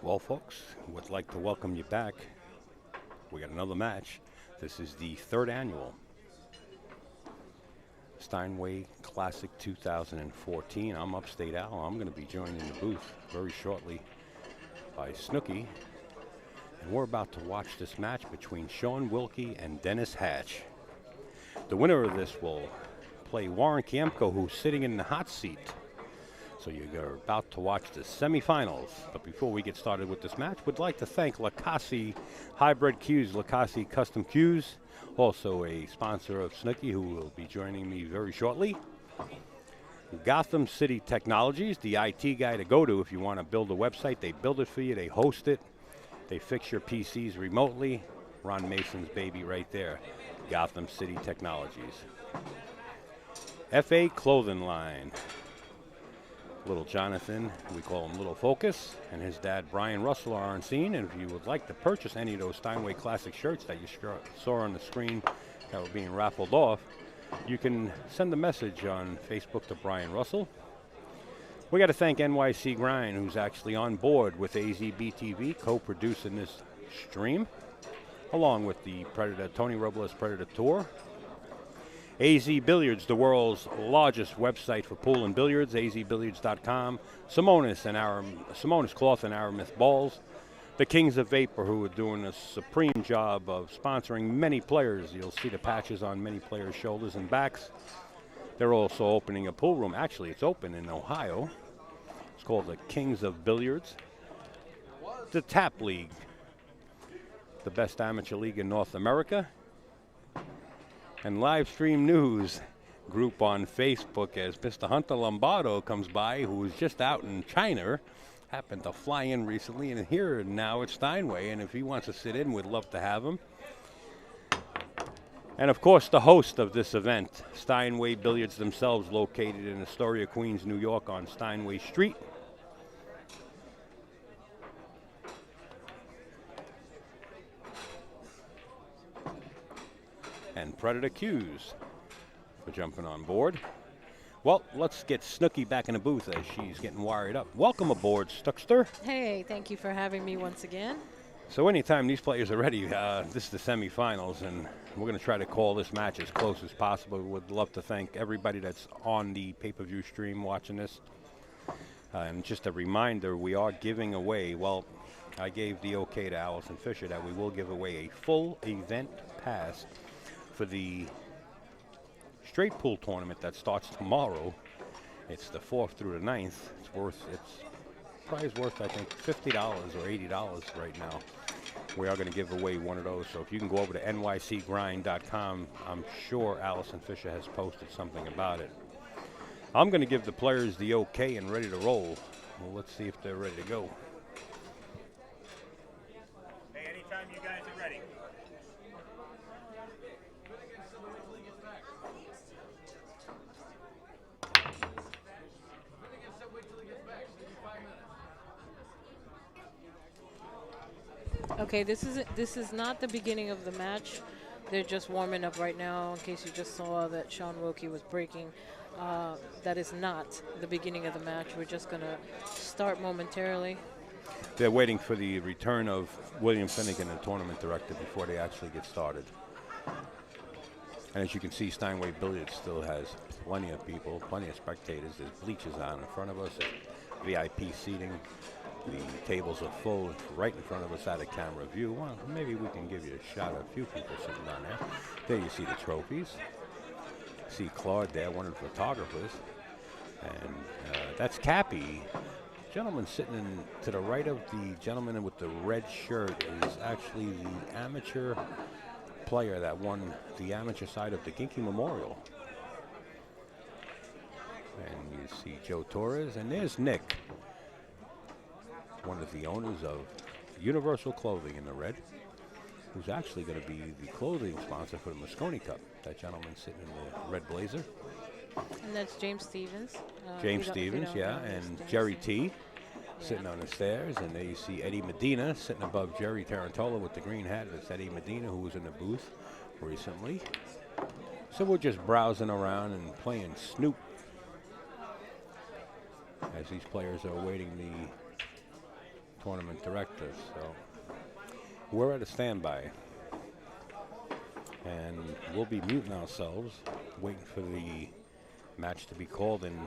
Well, folks, would like to welcome you back. We got another match. This is the third annual Steinway Classic 2014. I'm Upstate Al. I'm going to be joined in the booth very shortly by Snooki. And we're about to watch this match between Shaun Wilkie and Dennis Hatch. The winner of this will play Warren Kiemko, who's sitting in the hot seat. So you're about to watch the semifinals. But before we get started with this match, we'd like to thank Lacassi Hybrid Cues, Lacassi Custom Cues, also a sponsor of Snooki, who will be joining me very shortly. Gotham City Technologies, the IT guy to go to if you want to build a website. They build it for you, they host it, they fix your PCs remotely. Ron Mason's baby right there, Gotham City Technologies. FA Clothing Line. Little Jonathan, we call him Little Focus, and his dad Brian Russell are on scene. And if you would like to purchase any of those Steinway Classic shirts that you saw on the screen that were being raffled off, you can send a message on Facebook to Brian Russell. We got to thank NYC Grind, who's actually on board with AZBTV, co-producing this stream, along with the Predator, Tony Robles Predator Tour. AZ Billiards, the world's largest website for pool and billiards, azbilliards.com. Simonis Cloth and Aramith Balls. The Kings of Vapor, who are doing a supreme job of sponsoring many players. You'll see the patches on many players' shoulders and backs. They're also opening a pool room. Actually, it's open in Ohio. It's called the Kings of Billiards. The Tap League, the best amateur league in North America. And live stream news group on Facebook as Mr. Hunter Lombardo comes by, who was just out in China, happened to fly in recently, and here now at Steinway, and if he wants to sit in, we'd love to have him. And of course, the host of this event, Steinway Billiards themselves, located in Astoria, Queens, New York on Steinway Street. And Predator Cues for jumping on board. Well, let's get Snooki back in the booth as she's getting wired up. Welcome aboard, Stuckster. Hey, thank you for having me once again. So anytime these players are ready, this is the semifinals, and we're going to try to call this match as close as possible. Would love to thank everybody that's on the pay-per-view stream watching this. And just a reminder, we are giving away, well, I gave the okay to Allison Fisher that we will give away a full event pass for the straight pool tournament that starts tomorrow. It's the 4th through the 9th. It's prize worth, I think, $50 or $80 right now. We are going to give away one of those. So if you can go over to nycgrind.com, I'm sure Allison Fisher has posted something about it. I'm going to give the players the okay and ready to roll. Well, let's see if they're ready to go. Hey, anytime you guys are ready. Okay, this is not the beginning of the match. They're just warming up right now. In case you just saw that Shaun Wilkie was breaking, that is not the beginning of the match. We're just gonna start momentarily. They're waiting for the return of William Finnegan, the tournament director, before they actually get started. And as you can see, Steinway Billiards still has plenty of people, plenty of spectators. There's bleachers on in front of us, VIP seating. The tables are full right in front of us out of camera view. Well, maybe we can give you a shot of a few people sitting down there. There you see the trophies. See Claude there, one of the photographers. And that's Cappy. Gentleman sitting to the right of the gentleman with the red shirt is actually the amateur player that won the amateur side of the Ginky Memorial. And you see Joe Torres, and there's Nick, one of the owners of Universal Clothing in the red, who's actually going to be the clothing sponsor for the Moscone Cup. That gentleman sitting in the red blazer. And that's James Stevens. James Stevens, yeah, and Jerry T. sitting on the stairs. And there you see Eddie Medina sitting above Jerry Tarantola with the green hat. That's Eddie Medina, who was in the booth recently. So we're just browsing around and playing Snoop as these players are awaiting the tournament director. So we're at a standby. And we'll be muting ourselves, waiting for the match to be called in,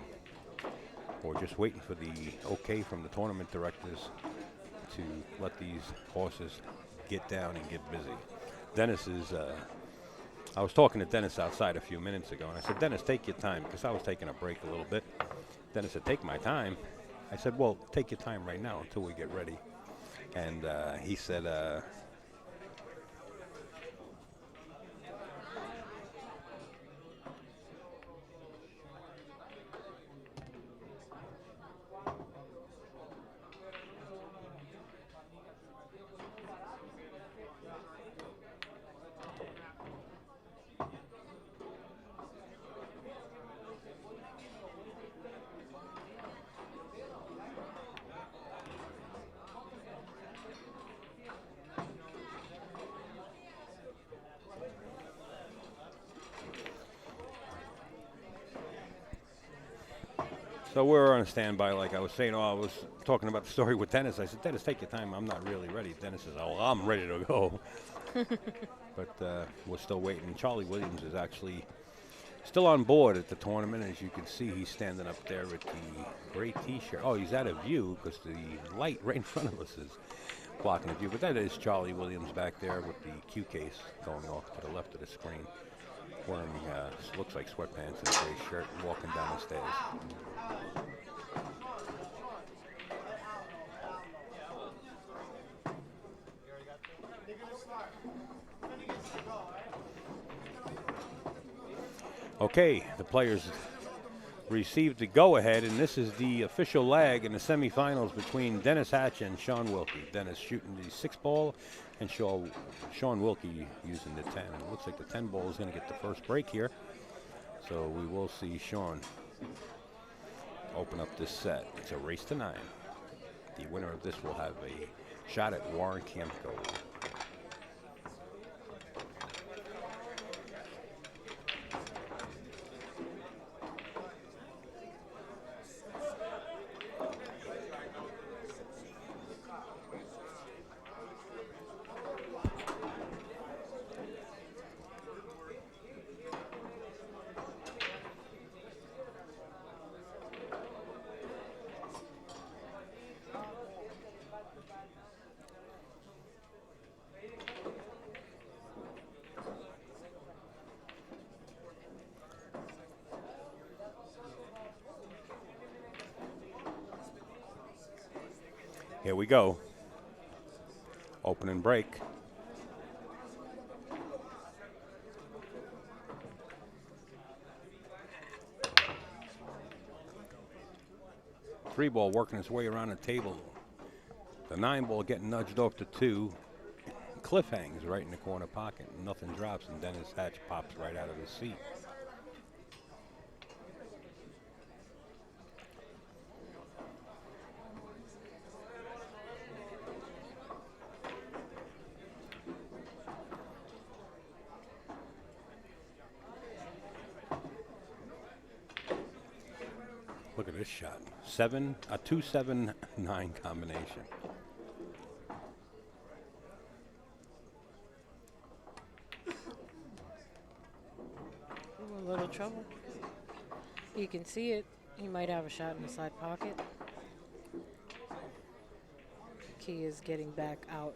or just waiting for the okay from the tournament directors to let these horses get down and get busy. Dennis is, I was talking to Dennis outside a few minutes ago, and I said, Dennis, take your time, because I was taking a break a little bit. Dennis said, take my time. I said, well, take your time right now until we get ready. And he said, so we're on a standby, like I was saying. I was talking about the story with Dennis. I said, Dennis, take your time. I'm not really ready. Dennis says, oh, I'm ready to go. But we're still waiting. Charlie Williams is actually still on board at the tournament. As you can see, he's standing up there with the gray T-shirt. Oh, he's out of view because the light right in front of us is blocking the view. But that is Charlie Williams back there with the cue case going off to the left of the screen, wearing looks like sweatpants and a gray shirt, walking down the stairs. Okay, the players received the go-ahead, and this is the official lag in the semifinals between Dennis Hatch and Shaun Wilkie. Dennis shooting the 6-ball, and Shaun Wilkie using the 10. It looks like the 10-ball is going to get the first break here, so we will see Shaun open up this set. It's a race to 9. The winner of this will have a shot at Warren Camco. Here we go. Open and break. Three ball working its way around the table. The 9-ball getting nudged off to 2. Cliff hangs right in the corner pocket. Nothing drops, and Dennis Hatch pops right out of his seat. Look at this shot. A 2-7-9 combination. A little trouble. You can see it. He might have a shot in the side pocket. Key is getting back out.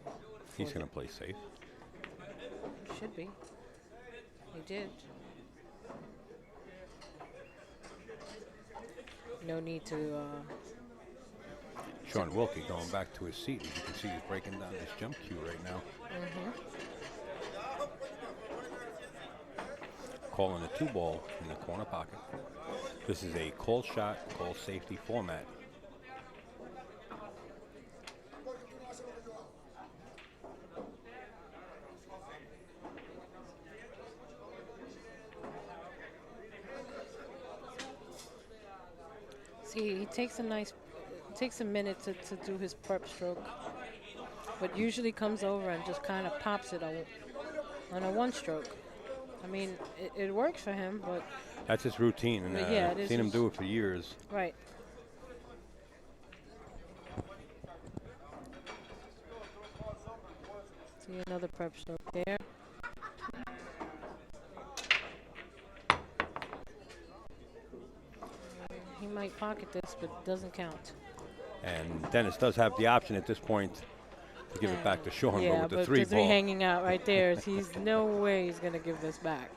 He's going to play safe. Should be. He did. No need to. Shaun Wilkie going back to his seat. As you can see, he's breaking down his jump cue right now. Calling a 2-ball in the corner pocket. This is a call shot, call safety format. See, he takes a minute to do his prep stroke, but usually comes over and just kind of pops it on a 1-stroke. I mean, it works for him, but that's his routine, and yeah, I've seen him do it for years. Right. See another prep stroke there. He might pocket this, but it doesn't count. And Dennis does have the option at this point to give it back to Shaun, Yeah, but with the but three the three ball. hanging out right there, he's no way he's going to give this back.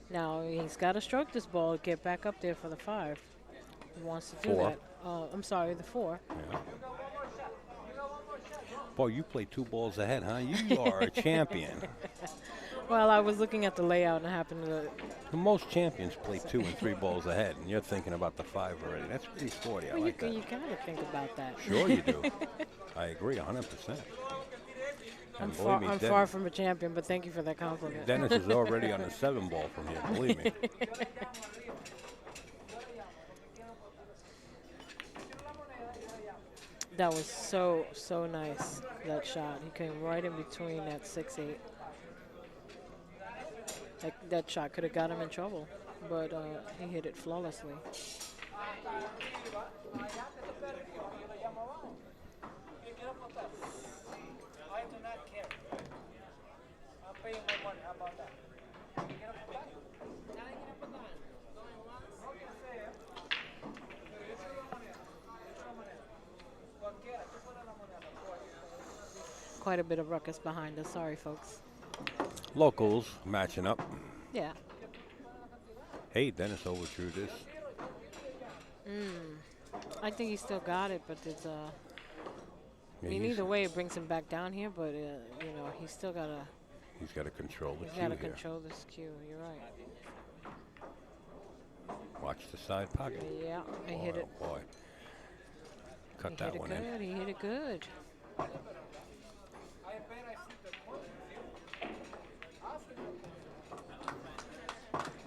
Now, he's got to stroke this ball to get back up there for the 5. He wants to do Four. that. I'm sorry, the 4. Yeah. Boy, you play 2 balls ahead, huh? You are a champion. Well, I was looking at the layout and happened to. Most champions play 2 and 3 balls ahead, and you're thinking about the 5 already. That's pretty sporty. I Well, like that. you got to think about that. Sure you do. I agree 100%. I'm, And believe me, I'm far from a champion, but thank you for that compliment. Dennis is already on the 7 ball from here, believe me. That was so nice, that shot. He came right in between that 6-8. That shot could have got him in trouble, but he hit it flawlessly. Quite a bit of ruckus behind us. Sorry, folks. Locals matching up. Yeah. Hey, Dennis overdrew this. I think he still got it, but it's Yeah, I mean, either way, it brings him back down here. But you know, he's still gotta. He's got to control the He's cue gotta here. control this cue. You're right. Watch the side pocket. Yeah, he Boy, hit it. oh boy. Cut He that hit it one good. in. He hit it good.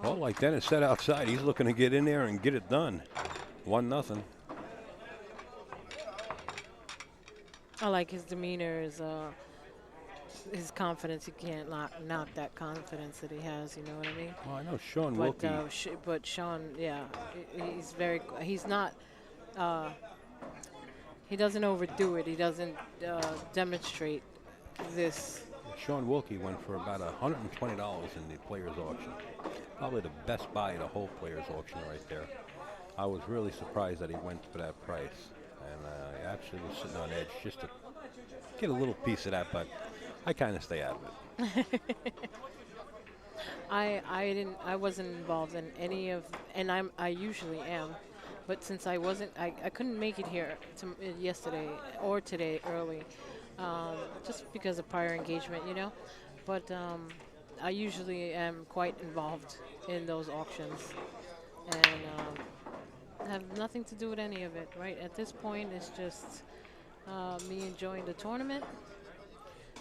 Well, like Dennis said outside, he's looking to get in there and get it done. 1-0. I like his demeanor, his confidence. You can't knock that confidence that he has. You know what I mean? Well, I know Shaun But Wilkie. but Shaun, yeah, he's very. He's not. He doesn't overdo it. He doesn't demonstrate this. Shaun Wilkie went for about $120 in the players' auction. Probably the best buy of the whole players' auction right there. I was really surprised that he went for that price. And I actually was sitting on edge just to get a little piece of that, but I kind of stay out of it. I wasn't involved in any of, and I usually am, but since I wasn't, I couldn't make it here yesterday or today early, just because of prior engagement, you know. But I usually am quite involved in those auctions, and have nothing to do with any of it. Right at this point, it's just me enjoying the tournament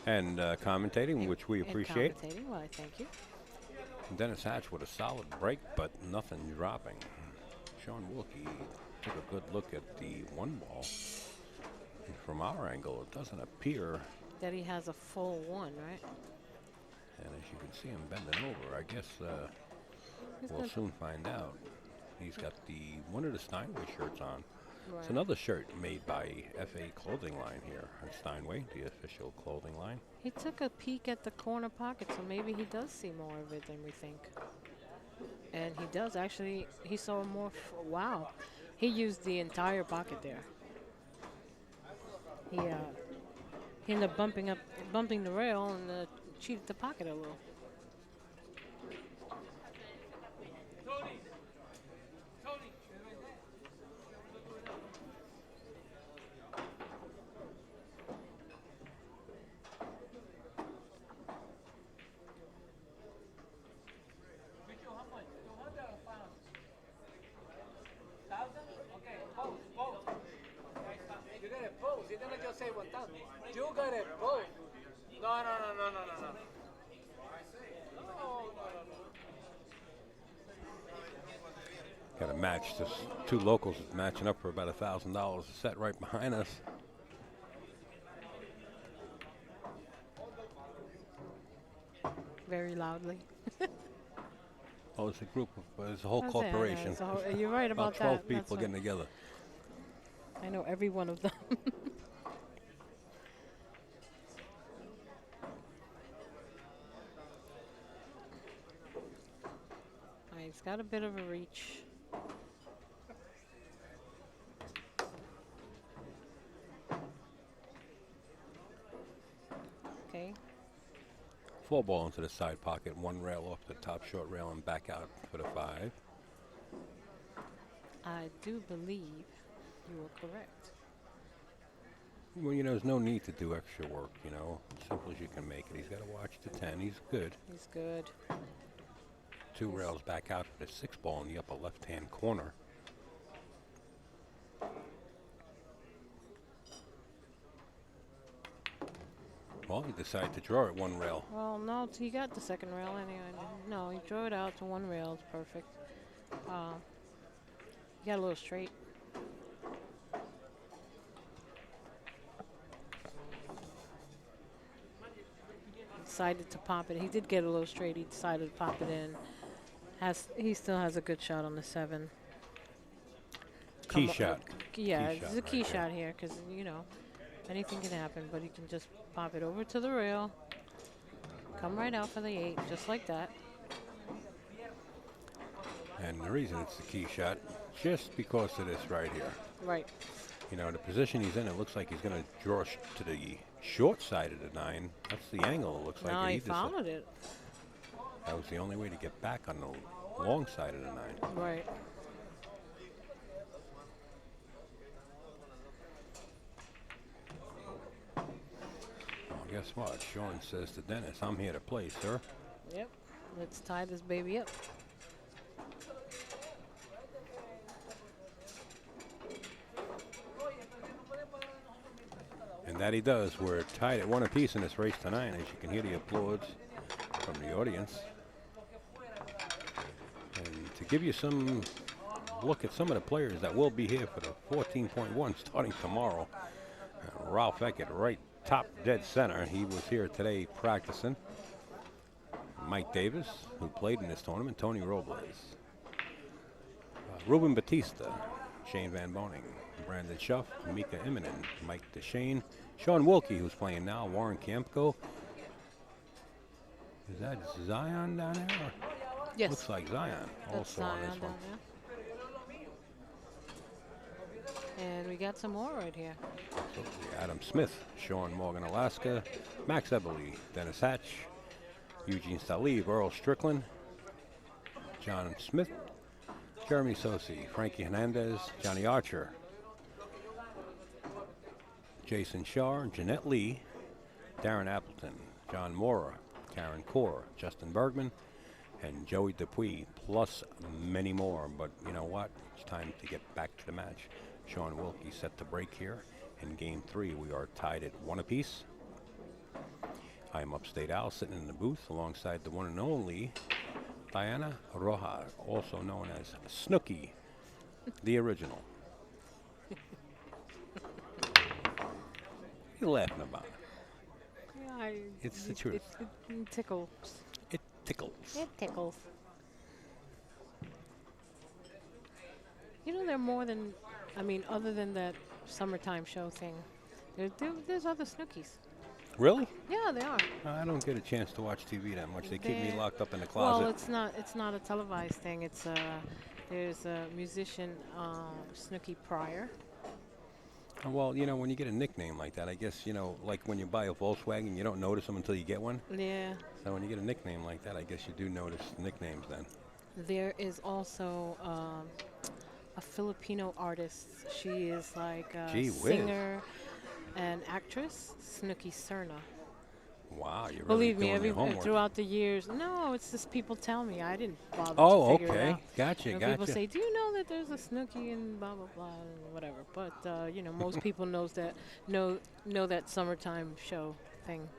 And commentating, which we appreciate. And commentating, well, I thank you. Dennis Hatch with a solid break, but nothing dropping. Shaun Wilkie took a good look at the 1 ball. And from our angle, it doesn't appear. That he has a full 1, right? And as you can see him bending over, I guess we'll soon find out. He's got one of the Steinway shirts on. Right. It's another shirt made by FA Clothing Line here at Steinway, the official clothing line. He took a peek at the corner pocket, so maybe he does see more of it than we think. And he does actually. He saw more. Wow, he used the entire pocket there. He ended up bumping the rail and cheated the pocket a little. You got it both. No. Got a match. Just 2 locals matching up for about $1,000 a set right behind us. Very loudly. Oh, it's a group of, it's a whole I was saying, corporation. it's a whole- you're right about 12 that. people That's getting right. together. I know every one of them. he's got a bit of a reach. Okay. 4 ball into the side pocket, 1 rail off the top short rail and back out for the 5. I do believe you are correct. Well, you know, there's no need to do extra work, you know. Simple as you can make it. He's got to watch the 10. He's good. He's good. 2 rails back out for the 6 ball in the upper left-hand corner. Well, he decided to draw it 1 rail. Well, no, he got the second rail anyway. No, he drew it out to 1 rail. It's perfect. He got a little straight. Decided to pop it. He did get a little straight. He decided to pop it in. He still has a good shot on the 7. Key shot. Yeah, Key it's shot a key right shot here because, you know, anything can happen, but he can just pop it over to the rail, come right out for the 8, just like that. And the reason it's the key shot, just because of this right here. Right. You know, the position he's in, it looks like he's going to draw to the short side of the 9. That's the angle it looks like. No, And he decided followed it. that was the only way to get back on the long side of the 9. Right. Well, guess what? Shaun says to Dennis, I'm here to play, sir. Yep. Let's tie this baby up. And that he does. We're tied at 1 apiece in this race tonight, as you can hear the applause from the audience. And to give you some look at some of the players that will be here for the 14.1 starting tomorrow. Ralph Eckert, right top dead center. He was here today practicing. Mike Davis, who played in this tournament. Tony Robles. Ruben Batista. Shane Van Boning. Brandon Schuff. Mika Immonen. Mike DeShane. Shaun Wilkie, who's playing now. Warren Campco. Is that Zion down there? Yes. Looks like Zion That's also on Zion this one. down there. And we got some more right here. Absolutely. Adam Smith, Sean Morgan, Alaska, Max Eberly, Dennis Hatch, Eugene Saliv, Earl Strickland, John Smith, Jeremy Sosi, Frankie Hernandez, Johnny Archer, Jason Shaw, Jeanette Lee, Darren Appleton, John Mora, Karen Kaur, Justin Bergman, and Joey Dupuis, plus many more. But you know what? It's time to get back to the match. Shaun Wilkie set to break here. In game 3, we are tied at 1 apiece. I am Upstate Al, sitting in the booth alongside the one and only Diana Rojas, also known as Snooki, the original. What are you laughing about? Yeah, It's the truth. It tickles. It tickles. It tickles. You know, there are more than, I mean, other than that summertime show thing, there's other Snookies. Really? Yeah, they are. I don't get a chance to watch TV that much. They keep me They're- locked up in the closet. Well, it's not a televised thing. It's there's a musician, Snooki Pryor. Well, you know, when you get a nickname like that, I guess, you know, like when you buy a Volkswagen, you don't notice them until you get one. Yeah. So when you get a nickname like that, I guess you do notice nicknames then. There is also a Filipino artist. She is like a Gee whiz. singer and actress, Snooki Serna. Wow, you're Believe really me, doing your homework. throughout the years. No, it's just people tell me. I didn't bother Oh, to figure it okay. out. Gotcha, You know, gotcha. people say, "Do you know that there's a Snooki and blah blah blah and whatever?" But you know, most people know that summertime show thing.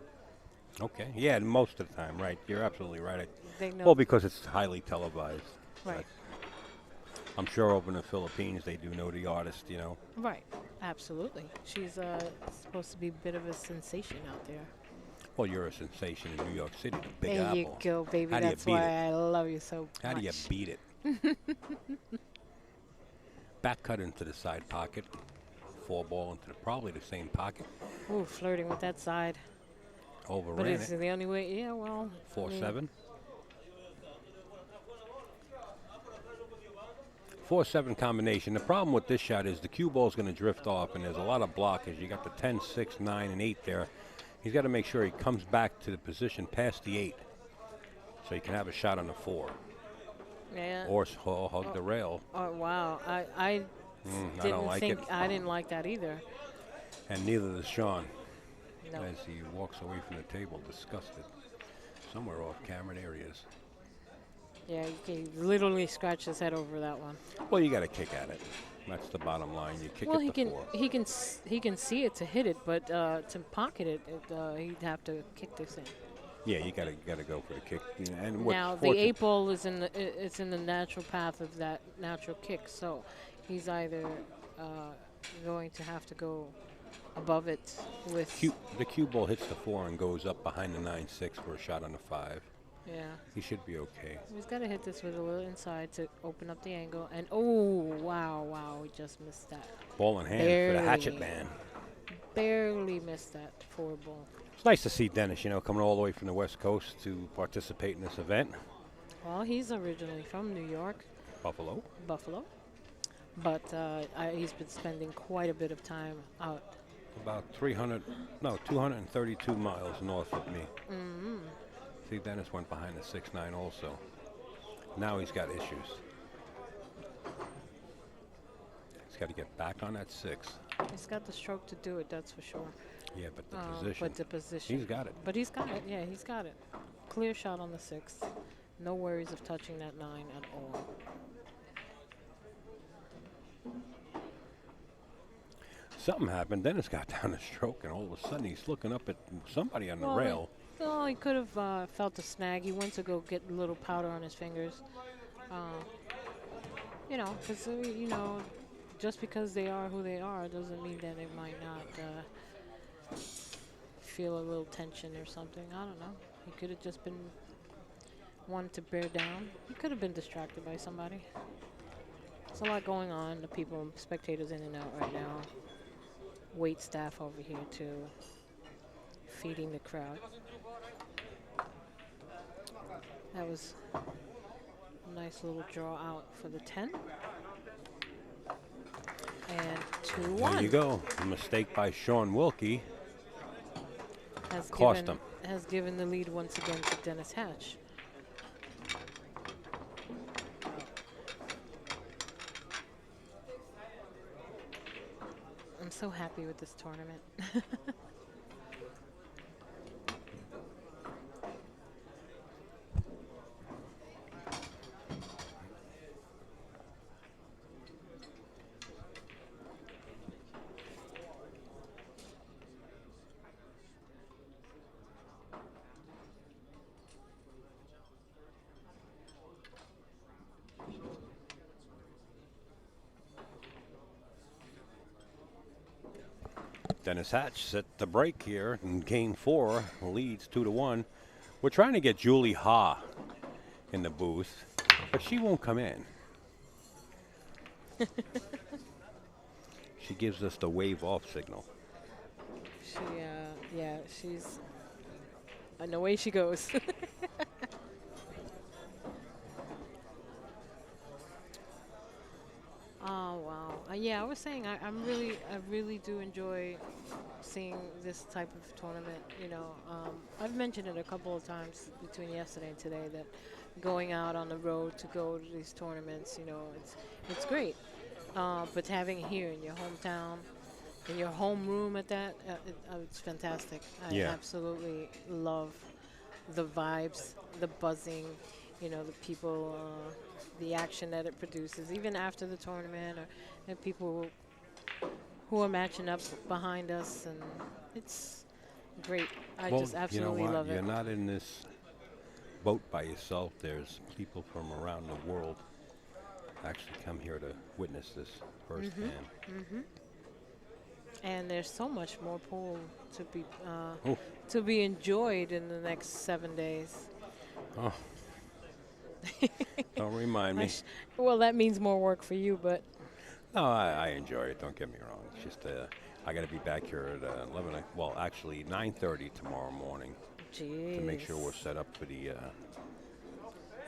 Okay. Yeah, most of the time, right. You're absolutely right. They know. Well, because it's highly televised. Right. I'm sure over in the Philippines they do know the artist, you know. Right. Absolutely. She's supposed to be a bit of a sensation out there. Well, you're a sensation in New York City, the Big There Apple. you go, baby. How do you That's beat why it? I love you so How much. do you beat it? Back cut into the side pocket. 4 ball into probably the same pocket. Ooh, flirting with that side. But Overran it's it. the only way. Yeah, well. I mean, 4-7. 4-7 combination. The problem with this shot is the cue ball is going to drift off, and there's a lot of blockage. You got the 10, 6, 9, and 8 there. He's got to make sure he comes back to the position past the 8, so he can have a shot on the 4. Yeah. Or hug the rail. Oh wow, I I don't like it. I didn't like that either. And neither does Shaun. No. As he walks away from the table, disgusted. Somewhere off camera, there he is. Yeah, he literally scratched his head over that one. Well, you got to kick at it. That's the bottom line. You kick Well, it to 4. he can see it to hit it, but to pocket it, he'd have to kick this in. Yeah, you got to go for the kick. And what's Now the 8 ball is in the natural path of that natural kick, so he's either going to have to go above it with the cue ball hits the 4 and goes up behind the 9-6 for a shot on the 5. Yeah. He should be okay. He's got to hit this with a little inside to open up the angle. And, oh, wow, he just missed that. Ball in hand for the hatchet man. Barely missed that 4 ball. It's nice to see Dennis, coming all the way from the West Coast to participate in this event. Well, he's originally from New York. Buffalo. But he's been spending quite a bit of time out. About 232 miles north of me. Mm-hmm. See, Dennis went behind the 6-9 also. Now he's got issues. He's got to get back on that 6. He's got the stroke to do it, that's for sure. Yeah, but the position. But the position. He's got it. But he's got it, yeah, he's got it. Clear shot on the 6. No worries of touching that 9 at all. Something happened. Dennis got down a stroke, and all of a sudden he's looking up at somebody on the rail. Well, he could have felt a snag. He went to go get a little powder on his fingers. Because, just because they are who they are doesn't mean that they might not feel a little tension or something. I don't know. He could have just been wanting to bear down. He could have been distracted by somebody. There's a lot going on. The people, spectators in and out right now. Wait staff over here too. Feeding the crowd. That was a nice little draw out for the 10. And 2-1. There you go. A mistake by Shaun Wilkie. Has given the lead once again to Dennis Hatch. I'm so happy with this tournament. Dennis Hatch set the break here in game 4, leads 2-1. We're trying to get Julie Ha in the booth, but she won't come in. She gives us the wave off signal. She's, and away she goes. Oh wow! I was saying I really do enjoy seeing this type of tournament. I've mentioned it a couple of times between yesterday and today that going out on the road to go to these tournaments, it's great. But having it here in your hometown, in your home room at that, it's fantastic. I absolutely love the vibes, the buzzing, the people. The action that it produces, even after the tournament, or people who are matching up behind us, and it's great. I just absolutely love it. You're not in this boat by yourself. There's people from around the world actually come here to witness this firsthand. And there's so much more pool to be enjoyed in the next 7 days. Oh. Don't remind me. Well, that means more work for you, but. No, I enjoy it. Don't get me wrong. It's just I got to be back here at 11. Well, actually 9:30 tomorrow morning. Jeez. To make sure we're set up for the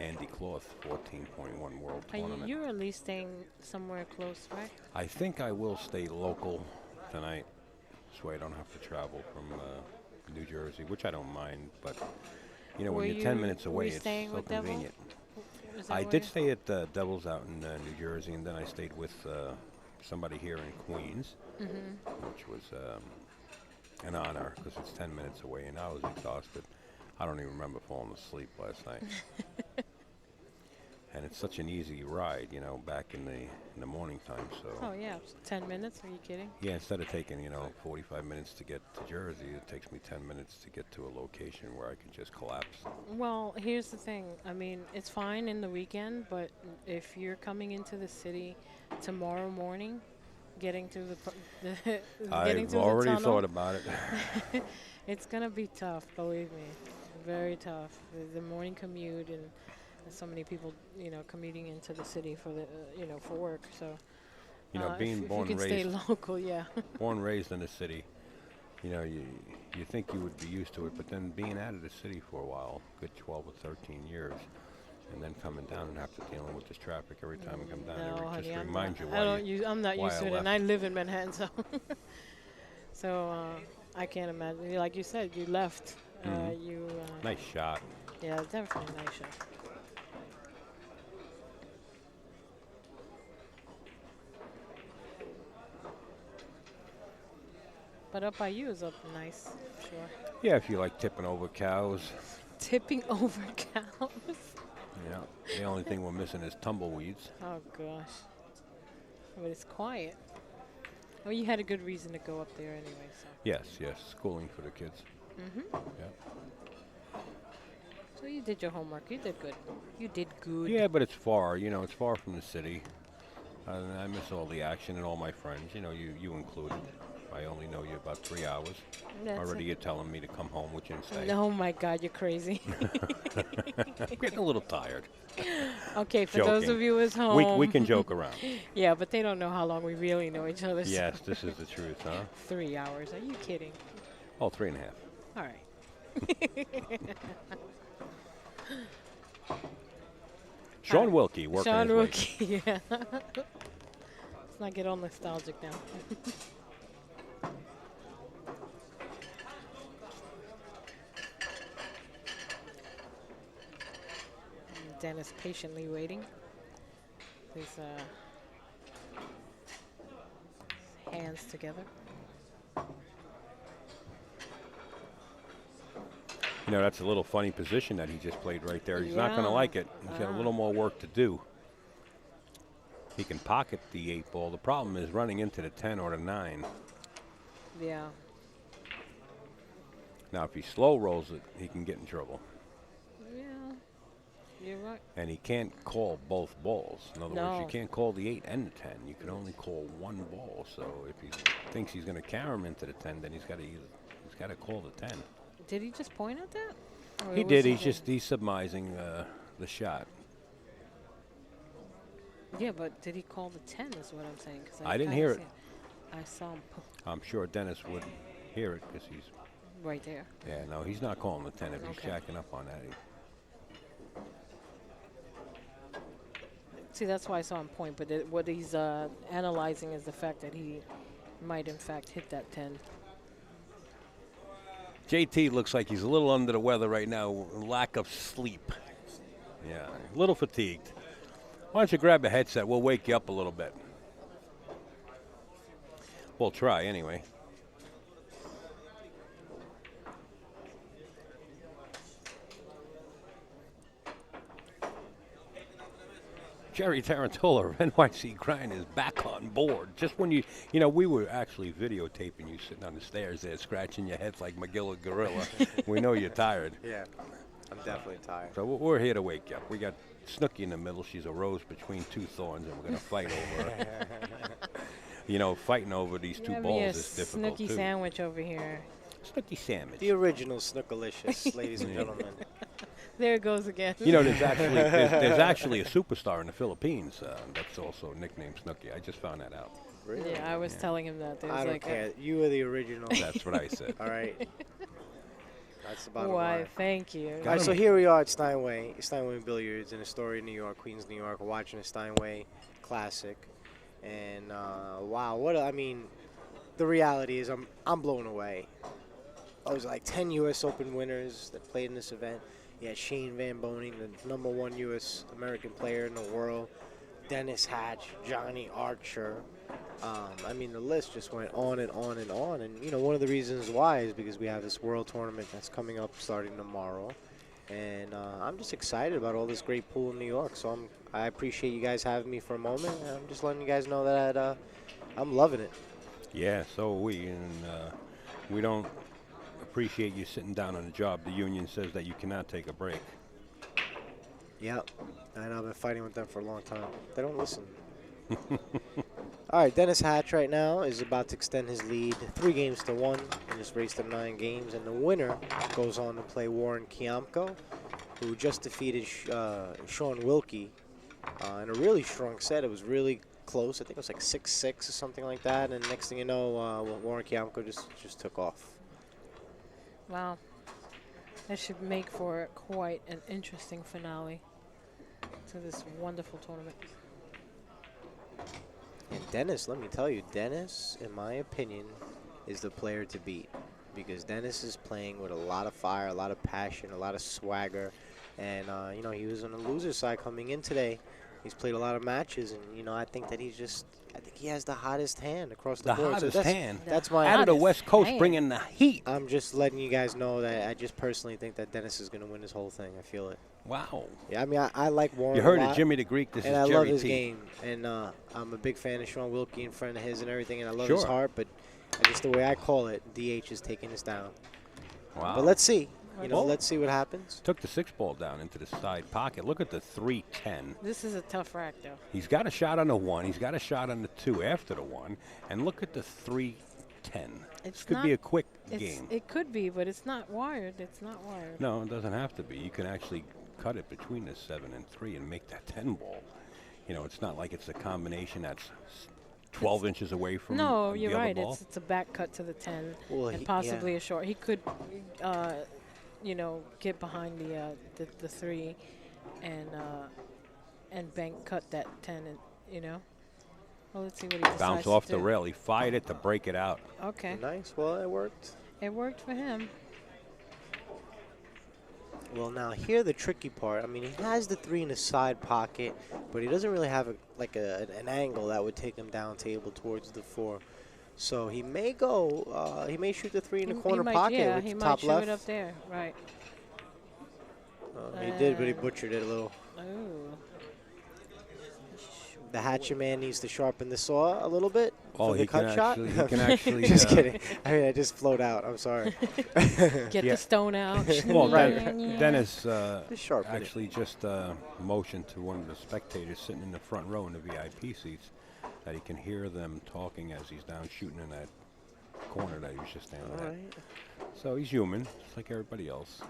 Andy Cloth 14.1 World Tournament. You're at least staying somewhere close, right? I think I will stay local tonight, so I don't have to travel from New Jersey, which I don't mind. But you know, when you're 10 minutes away, it's so convenient. I did stay at Devils out in New Jersey, and then I stayed with somebody here in Queens, which was an honor because it's 10 minutes away, and I was exhausted. I don't even remember falling asleep last night. And it's such an easy ride, you know, back in the morning time. So. Oh yeah, 10 minutes. Are you kidding? Yeah, instead of taking 45 minutes to get to Jersey, it takes me 10 minutes to get to a location where I can just collapse. Well, here's the thing. I mean, it's fine in the weekend, but if you're coming into the city tomorrow morning, getting to the I've already thought about it. It's gonna be tough, believe me, very tough. The morning commute and so many people, commuting into the city for the, for work. So, being born if you and can raised, stay local, yeah. born and raised in the city, you think you would be used to it, but then being out of the city for a while, good 12 or 13 years, and then coming down and have to deal with this traffic every time I come down No, there, it honey, just I'm reminds not, you why I'm not why used I to it, and left. I live in Manhattan, so I can't imagine. Like you said, you left. Nice shot. Yeah, definitely a nice shot. But up by you is up nice, sure. Yeah, if you like tipping over cows. Tipping over cows? Yeah, the only thing we're missing is tumbleweeds. Oh, gosh. But it's quiet. Well, you had a good reason to go up there anyway, so. Yes, schooling for the kids. Mm-hmm. Yeah. So you did your homework. You did good. You did good. Yeah, but it's far. It's far from the city. And I miss all the action and all my friends. You included. I only know you about 3 hours. Already you're telling me to come home with you and stay. Oh, my God, you're crazy. I'm getting a little tired. Okay, for Joking. those of you at home. We can joke around. Yeah, but they don't know how long we really know each other. Yes, this is the truth, huh? 3 hours. Are you kidding? Oh, 3.5. All right. Shaun Wilkie working Shaun his way. Wilkie, yeah. Let's not get all nostalgic now. Dennis patiently waiting. His hands together. That's a little funny position that he just played right there. He's not going to Yeah. like it. He's got a little more work to do. He can pocket the 8 ball. The problem is running into the 10 or the 9. Yeah. Now, if he slow rolls it, he can get in trouble. Yeah. You're right. And he can't call both balls. In other words, No. you can't call the 8 and the 10. You can only call one ball. So if he thinks he's going to carry him into the 10, then he's got to call the 10. Did he just point at that? Or He was did. it He's submising the shot. Yeah, but did he call the 10 is what I'm saying. 'Cause I didn't kinda hear it. see I saw him I'm sure Dennis would hear it because he's. right there. Yeah, no, he's not calling the 10 if he's Okay. jacking up on that. See, that's why I saw him point. But what he's analyzing is the fact that he might, in fact, hit that 10. JT looks like he's a little under the weather right now, lack of sleep. Yeah, a little fatigued. Why don't you grab a headset? We'll wake you up a little bit. We'll try anyway. Jerry Tarantola of NYC Grind is back on board. Just when we were actually videotaping you sitting on the stairs there, scratching your head like McGill Gorilla. We know you're tired. Yeah, I'm definitely tired. So we're here to wake you up. We got Snooki in the middle. She's a rose between 2 thorns, and we're going to fight over her. Fighting over these 2 balls is difficult, Snooki too. sandwich over here. Snooki sandwich. The original Snookalicious, ladies and gentlemen. There it goes again. There's actually a superstar in the Philippines that's also nicknamed Snooki. I just found that out. Really? Yeah, I was telling him that. There's I don't like care. You are the original. That's what I said. All right. That's the bottom Why, line. thank you. All right, so here we are at Steinway Billiards in Astoria, New York, Queens, New York. We're watching a Steinway Classic, and wow, I mean, the reality is I'm blown away. It was like 10 U.S. Open winners that played in this event. You had Shane Van Boening, the #1 U.S. American player in the world, Dennis Hatch, Johnny Archer. I mean, the list just went on and on and on. And, you know, one of the reasons why is because we have this world tournament that's coming up starting tomorrow. And I'm just excited about all this great pool in New York. So I appreciate you guys having me for a moment. And I'm just letting you guys know that I'm loving it. Yeah, so are we. And we don't appreciate you sitting down on a job. The union says that you cannot take a break. Yep. And I've been fighting with them for a long time. They don't listen. All right, Dennis Hatch right now is about to extend his lead 3-1 in this race to 9 games. And the winner goes on to play Warren Kiamko, who just defeated Shaun Wilkie in a really strong set. It was really close. I think it was like 6-6 or something like that. And next thing you know, Warren Kiamko just took off. Wow. That should make for quite an interesting finale to this wonderful tournament. And Dennis, let me tell you, Dennis, in my opinion, is the player to beat, because Dennis is playing with a lot of fire, a lot of passion, a lot of swagger. And, you know, he was on the loser side coming in today. He's played a lot of matches, and, you know, I think that I think he has the hottest hand across the board. Hottest hand. That's my Out of the hottest West Coast, hand. bringing the heat. I'm just letting you guys know that I just personally think that Dennis is going to win this whole thing. I feel it. Wow. Yeah, I mean, I like Warren You heard a it, lot, Jimmy the Greek. This and is I Jerry love his T. game. And I'm a big fan of Shaun Wilkie and friend of his and everything, and I love Sure. his heart. But just the way I call it, DH is taking us down. Wow. But let's see. You know, Well, let's see what happens. Took the 6-ball down into the side pocket. Look at the 3-10. This is a tough rack, though. He's got a shot on the 1. He's got a shot on the 2 after the 1. And look at the 3-10. This could be a quick game. It could be, but it's not wired. It's not wired. No, it doesn't have to be. You can actually cut it between the 7 and 3 and make that 10 ball. You know, it's not like it's a combination that's 12 inches away from No, the you're other right. ball. It's a back cut to the 10 Well, and he- possibly a short. He could, you know, get behind the 3 and bank cut that 10, and you know. Well, let's see what he decides Bounce to off the do. rail. He fired it to break it out. Okay, Nice. Well, it worked. it worked for him. Well, now here the tricky part. I mean, he has the 3 in the side pocket, but he doesn't really have an angle that would take him down table towards the 4. So he may go. He may shoot the 3 in the corner might, pocket yeah, with he the might top shoot left. it up there, right? He did, but he butchered it a little. Ooh. The hatchet man needs to sharpen the saw a little bit Oh, for the he can cut shot. actually. He can actually. Just kidding. I mean, I just flowed out. I'm sorry. Get Yeah. the stone out. Well, Yeah. Dennis Just sharpen it. actually just motioned to one of the spectators sitting in the front row in the VIP seats that he can hear them talking as he's down shooting in that corner that he was just standing All at. right. So he's human, just like everybody else.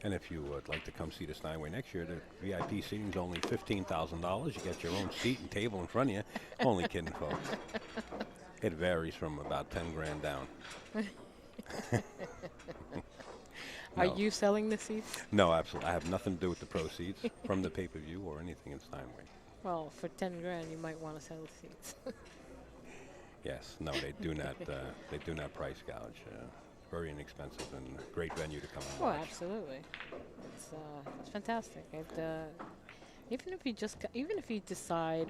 And if you would like to come see the Steinway next year, the VIP seating is only $15,000. You get your own seat and table in front of you. Only kidding, folks. It varies from about 10 grand down. Are No. you selling the seats? No, absolutely. I have nothing to do with the proceeds from the pay-per-view or anything in Steinway. Well, for 10 grand, you might want to sell the seats. Yes, no, they do not. They do not price gouge. Very inexpensive and a great venue to come and Oh, watch. absolutely. It's fantastic. Even if you decide,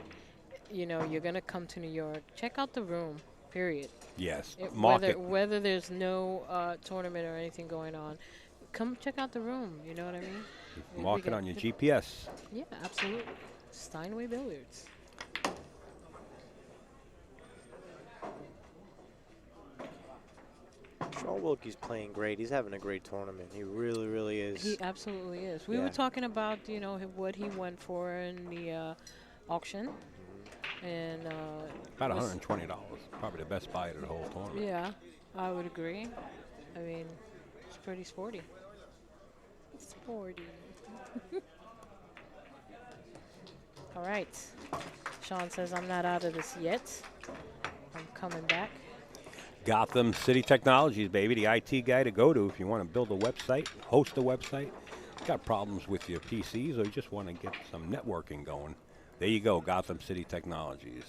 you know, you're gonna come to New York, check out the room. Period. Yes, Whether market. whether there's no tournament or anything going on, come check out the room. You know what I mean? We Mark it got on your the- GPS. Yeah, absolutely. Steinway Billiards. Shaun Wilkie's playing great. He's having a great tournament. He really, really is. He absolutely is. We Yeah. were talking about, you know, what he went for in the auction, and About was- $120. Probably the best buy of the whole tournament. Yeah, I would agree. I mean, it's pretty sporty. Sporty. All right. Shaun says, I'm not out of this yet. I'm coming back. Gotham City Technologies, baby, the IT guy to go to if you want to build a website, host a website, got problems with your PCs, or you just want to get some networking going. There you go, Gotham City Technologies.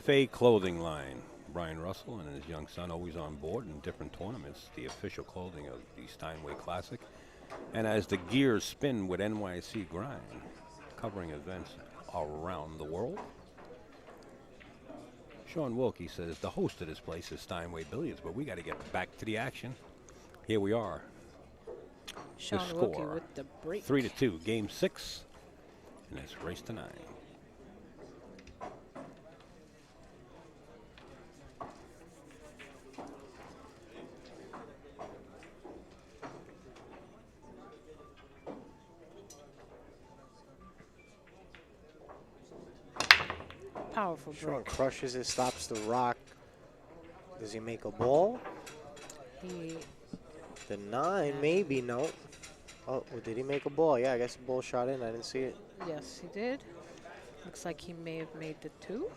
FA Clothing Line. Brian Russell and his young son always on board in different tournaments, the official clothing of the Steinway Classic. And as the gears spin with NYC Grind, covering events around the world. Shaun Wilkie says the host of this place is Steinway Billiards, but we got to get back to the action. Here we are. Shaun the Wilkie score, with the break. 3-2, game 6, and it's race to 9. Powerful Shaun break. crushes it, stops the rock. Does he make a ball? He The 9, maybe, no. Oh, well, did he make a ball? Yeah, I guess the ball shot in. I didn't see it. Yes, he did. Looks like he may have made the 2.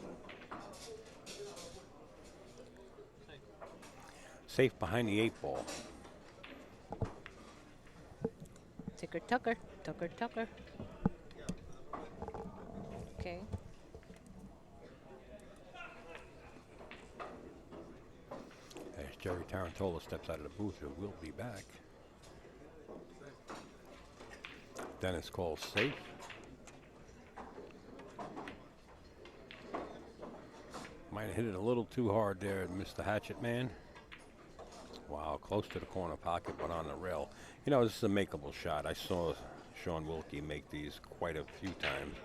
Safe behind the 8 ball. Ticker Tucker. Tucker Tucker. Okay. As Jerry Tarantola steps out of the booth, who will be back. Dennis calls safe. Might have hit it a little too hard there, Mr. Hatchet Man. Wow, close to the corner pocket, but on the rail. You know, this is a makeable shot. I saw Shaun Wilkie make these quite a few times.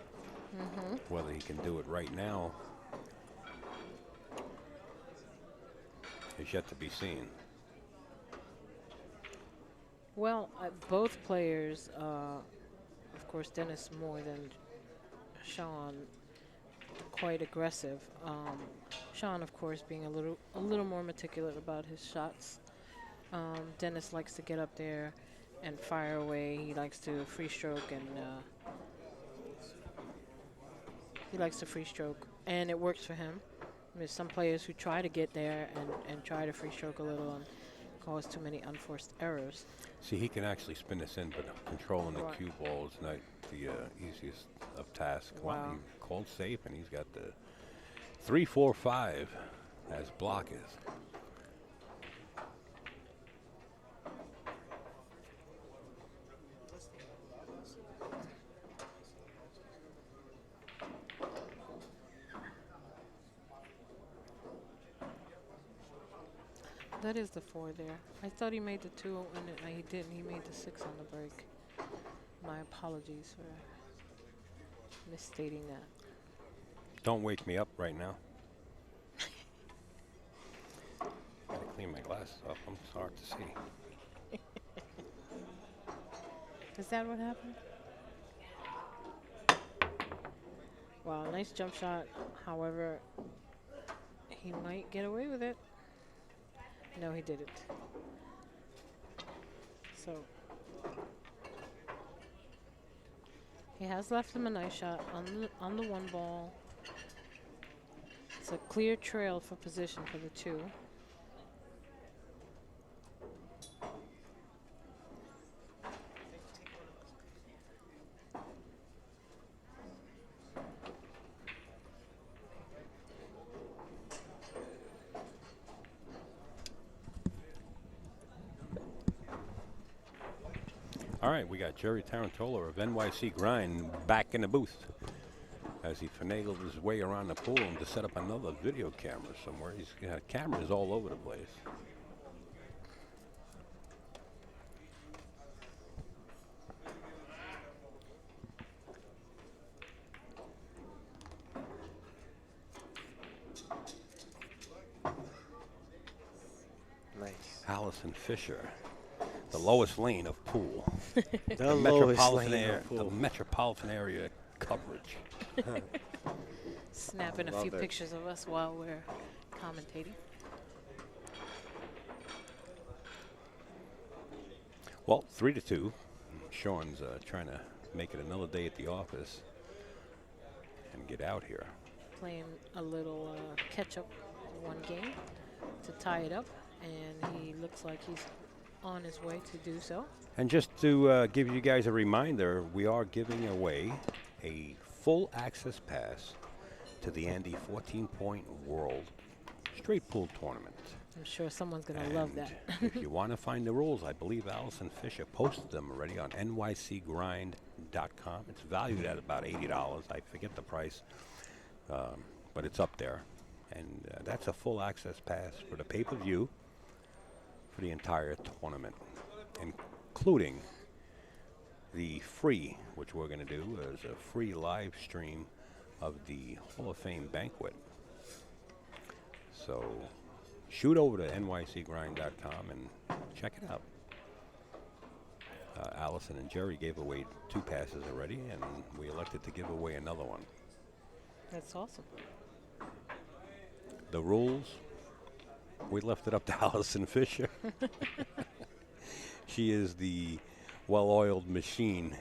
Whether he can do it right now is yet to be seen. Well, both players, of course, Dennis more than Shaun, quite aggressive. Shaun, of course, being a little more meticulous about his shots. Dennis likes to get up there and fire away. He likes to free stroke and it works for him. There's some players who try to get there and try to free stroke a little and cause too many unforced errors. See, he can actually spin this in, but controlling the Right. cue ball is not the easiest of tasks. Wow. Well, he called safe, and he's got the 3-4-5 as blockers. That is the 4 there. I thought he made the 2, and he didn't. He made the 6 on the break. My apologies for misstating that. Don't wake me up right now. Gotta clean my glasses off. I'm hard to see. Is that what happened? Wow, nice jump shot. However, he might get away with it. No, he didn't. So he has left him a nice shot on the 1 ball. It's a clear trail for position for the 2. All right, we got Jerry Tarantola of NYC Grind back in the booth as he finagled his way around the pool and to set up another video camera somewhere. He's got cameras all over the place. Nice. Allison Fisher, the lowest lane of pool. The lowest metropolitan lane area, of the pool. metropolitan area coverage. Snapping a Love few it. pictures of us while we're commentating. Well, 3-2. Shaun's trying to make it another day at the office and get out here. Playing a little catch up one game to tie it up, and he looks like he's on his way to do so. And just to give you guys a reminder, we are giving away a full access pass to the Andy 14-Point World Straight Pool Tournament. I'm sure someone's going to love that. If you want to find the rules, I believe Allison Fisher posted them already on nycgrind.com. It's valued at about $80. I forget the price, but it's up there. And that's a full access pass for the pay-per-view for the entire tournament, including the free, which we're going to do as a free live stream of the Hall of Fame banquet. So shoot over to nycgrind.com and check it out. Allison and Jerry gave away 2 passes already, and we elected to give away another one. That's awesome. The rules, we left it up to Allison Fisher. She is the well-oiled machine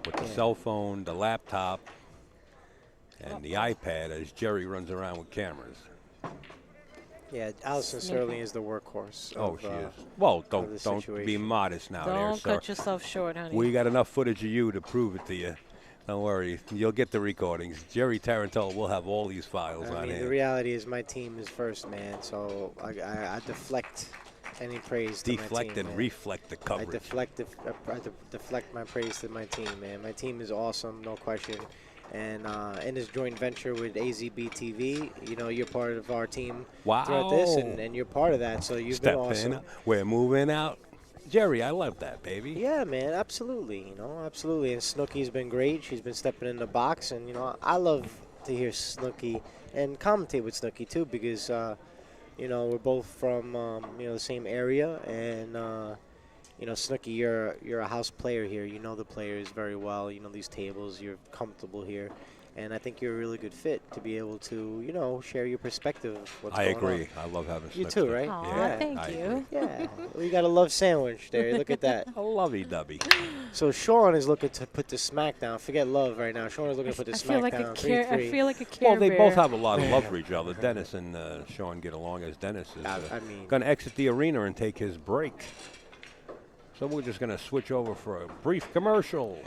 with the cell phone, the laptop, and the iPad as Jerry runs around with cameras. Yeah, Allison Sterling is the workhorse. Oh, of, she is. Well, don't be situation. modest now, there, Don't sir. cut yourself short, honey. We got enough footage of you to prove it to you. Don't worry, you'll get the recordings. Jerry Tarantella will have all these files I on mean, hand. the reality is my team is first, man. So I deflect any praise to my Deflect team, and man. reflect the I coverage. deflect my praise to my team, man. My team is awesome, no question. And in this joint venture with AZB TV, you know, you're part of our team throughout this, and you're part of that. So you've been awesome. In. We're moving out. Jerry, I love that, baby. Yeah, man, absolutely. You know, absolutely. And Snooki's been great. She's been stepping in the box, and you know, I love to hear Snooki and commentate with Snooki too, because you know, we're both from you know, the same area, and you know, Snooki, you're a house player here. You know the players very well. You know these tables. You're comfortable here, and I think you're a really good fit to be able to, you know, share your perspective of what's I going agree. on. I love having You Snooki. too, right? Aw, Yeah. thank I you. agree. Yeah, we got a love sandwich there. Look at that. A lovey-dovey. So Shaun is looking to put the smackdown. Forget love right now. Shaun is looking to put the I feel like a smackdown. care. 3-3. I feel like a care Well, they bear. both have a lot of love for each other. Dennis and Shaun get along, as Dennis is I mean, going to exit the arena and take his break. So we're just going to switch over for a brief commercial.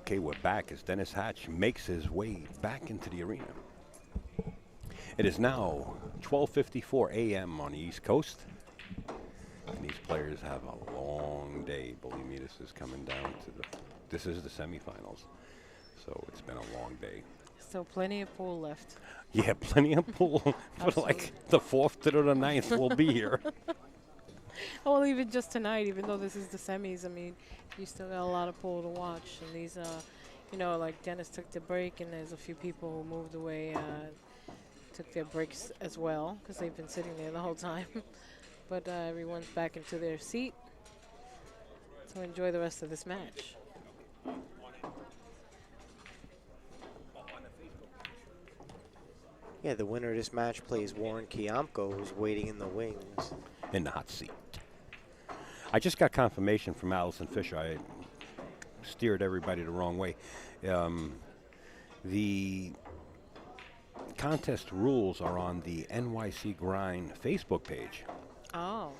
Okay, we're back as Dennis Hatch makes his way back into the arena. It is now 12:54 a.m. on the East Coast. And these players have a long day. Believe me, this is coming down to this is the semifinals. So it's been a long day. So plenty of pool left. Yeah, plenty of pool. But like the 4th to the 9th will be here. Well, even just tonight, even though this is the semis, I mean, you still got a lot of pool to watch. And these, you know, like Dennis took the break, and there's a few people who moved away, took their breaks as well, because they've been sitting there the whole time. But everyone's back into their seat. So enjoy the rest of this match. Yeah, the winner of this match plays Warren Kiamko, who's waiting in the wings. In the hot seat. I just got confirmation from Allison Fisher. I steered everybody the wrong way. The contest rules are on the NYC Grind Facebook page. Oh.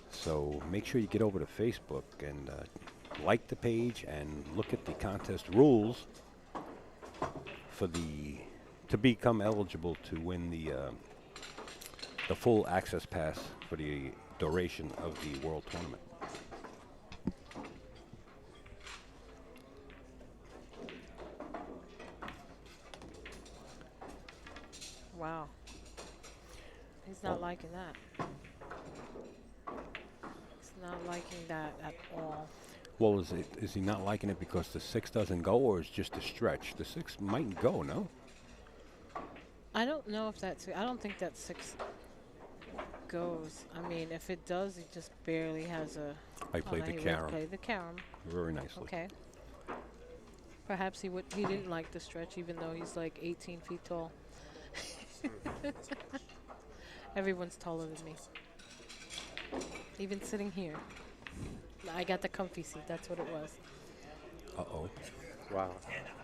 So make sure you get over to Facebook and like the page and look at the contest rules for to become eligible to win the full access pass for the duration of the World Tournament. Wow. He's not liking that. He's not liking that at all. Well, is he not liking it because the 6 doesn't go, or is just a stretch? The 6 might go, no? I don't know if that's. I don't think that 6 goes. I mean, if it does, he just barely has a. I played the he carom. played the carom. Very nicely. Okay. Perhaps he didn't like the stretch, even though he's like 18 feet tall. Everyone's taller than me. Even sitting here. I got the comfy seat. That's what it was. Uh-oh. Wow.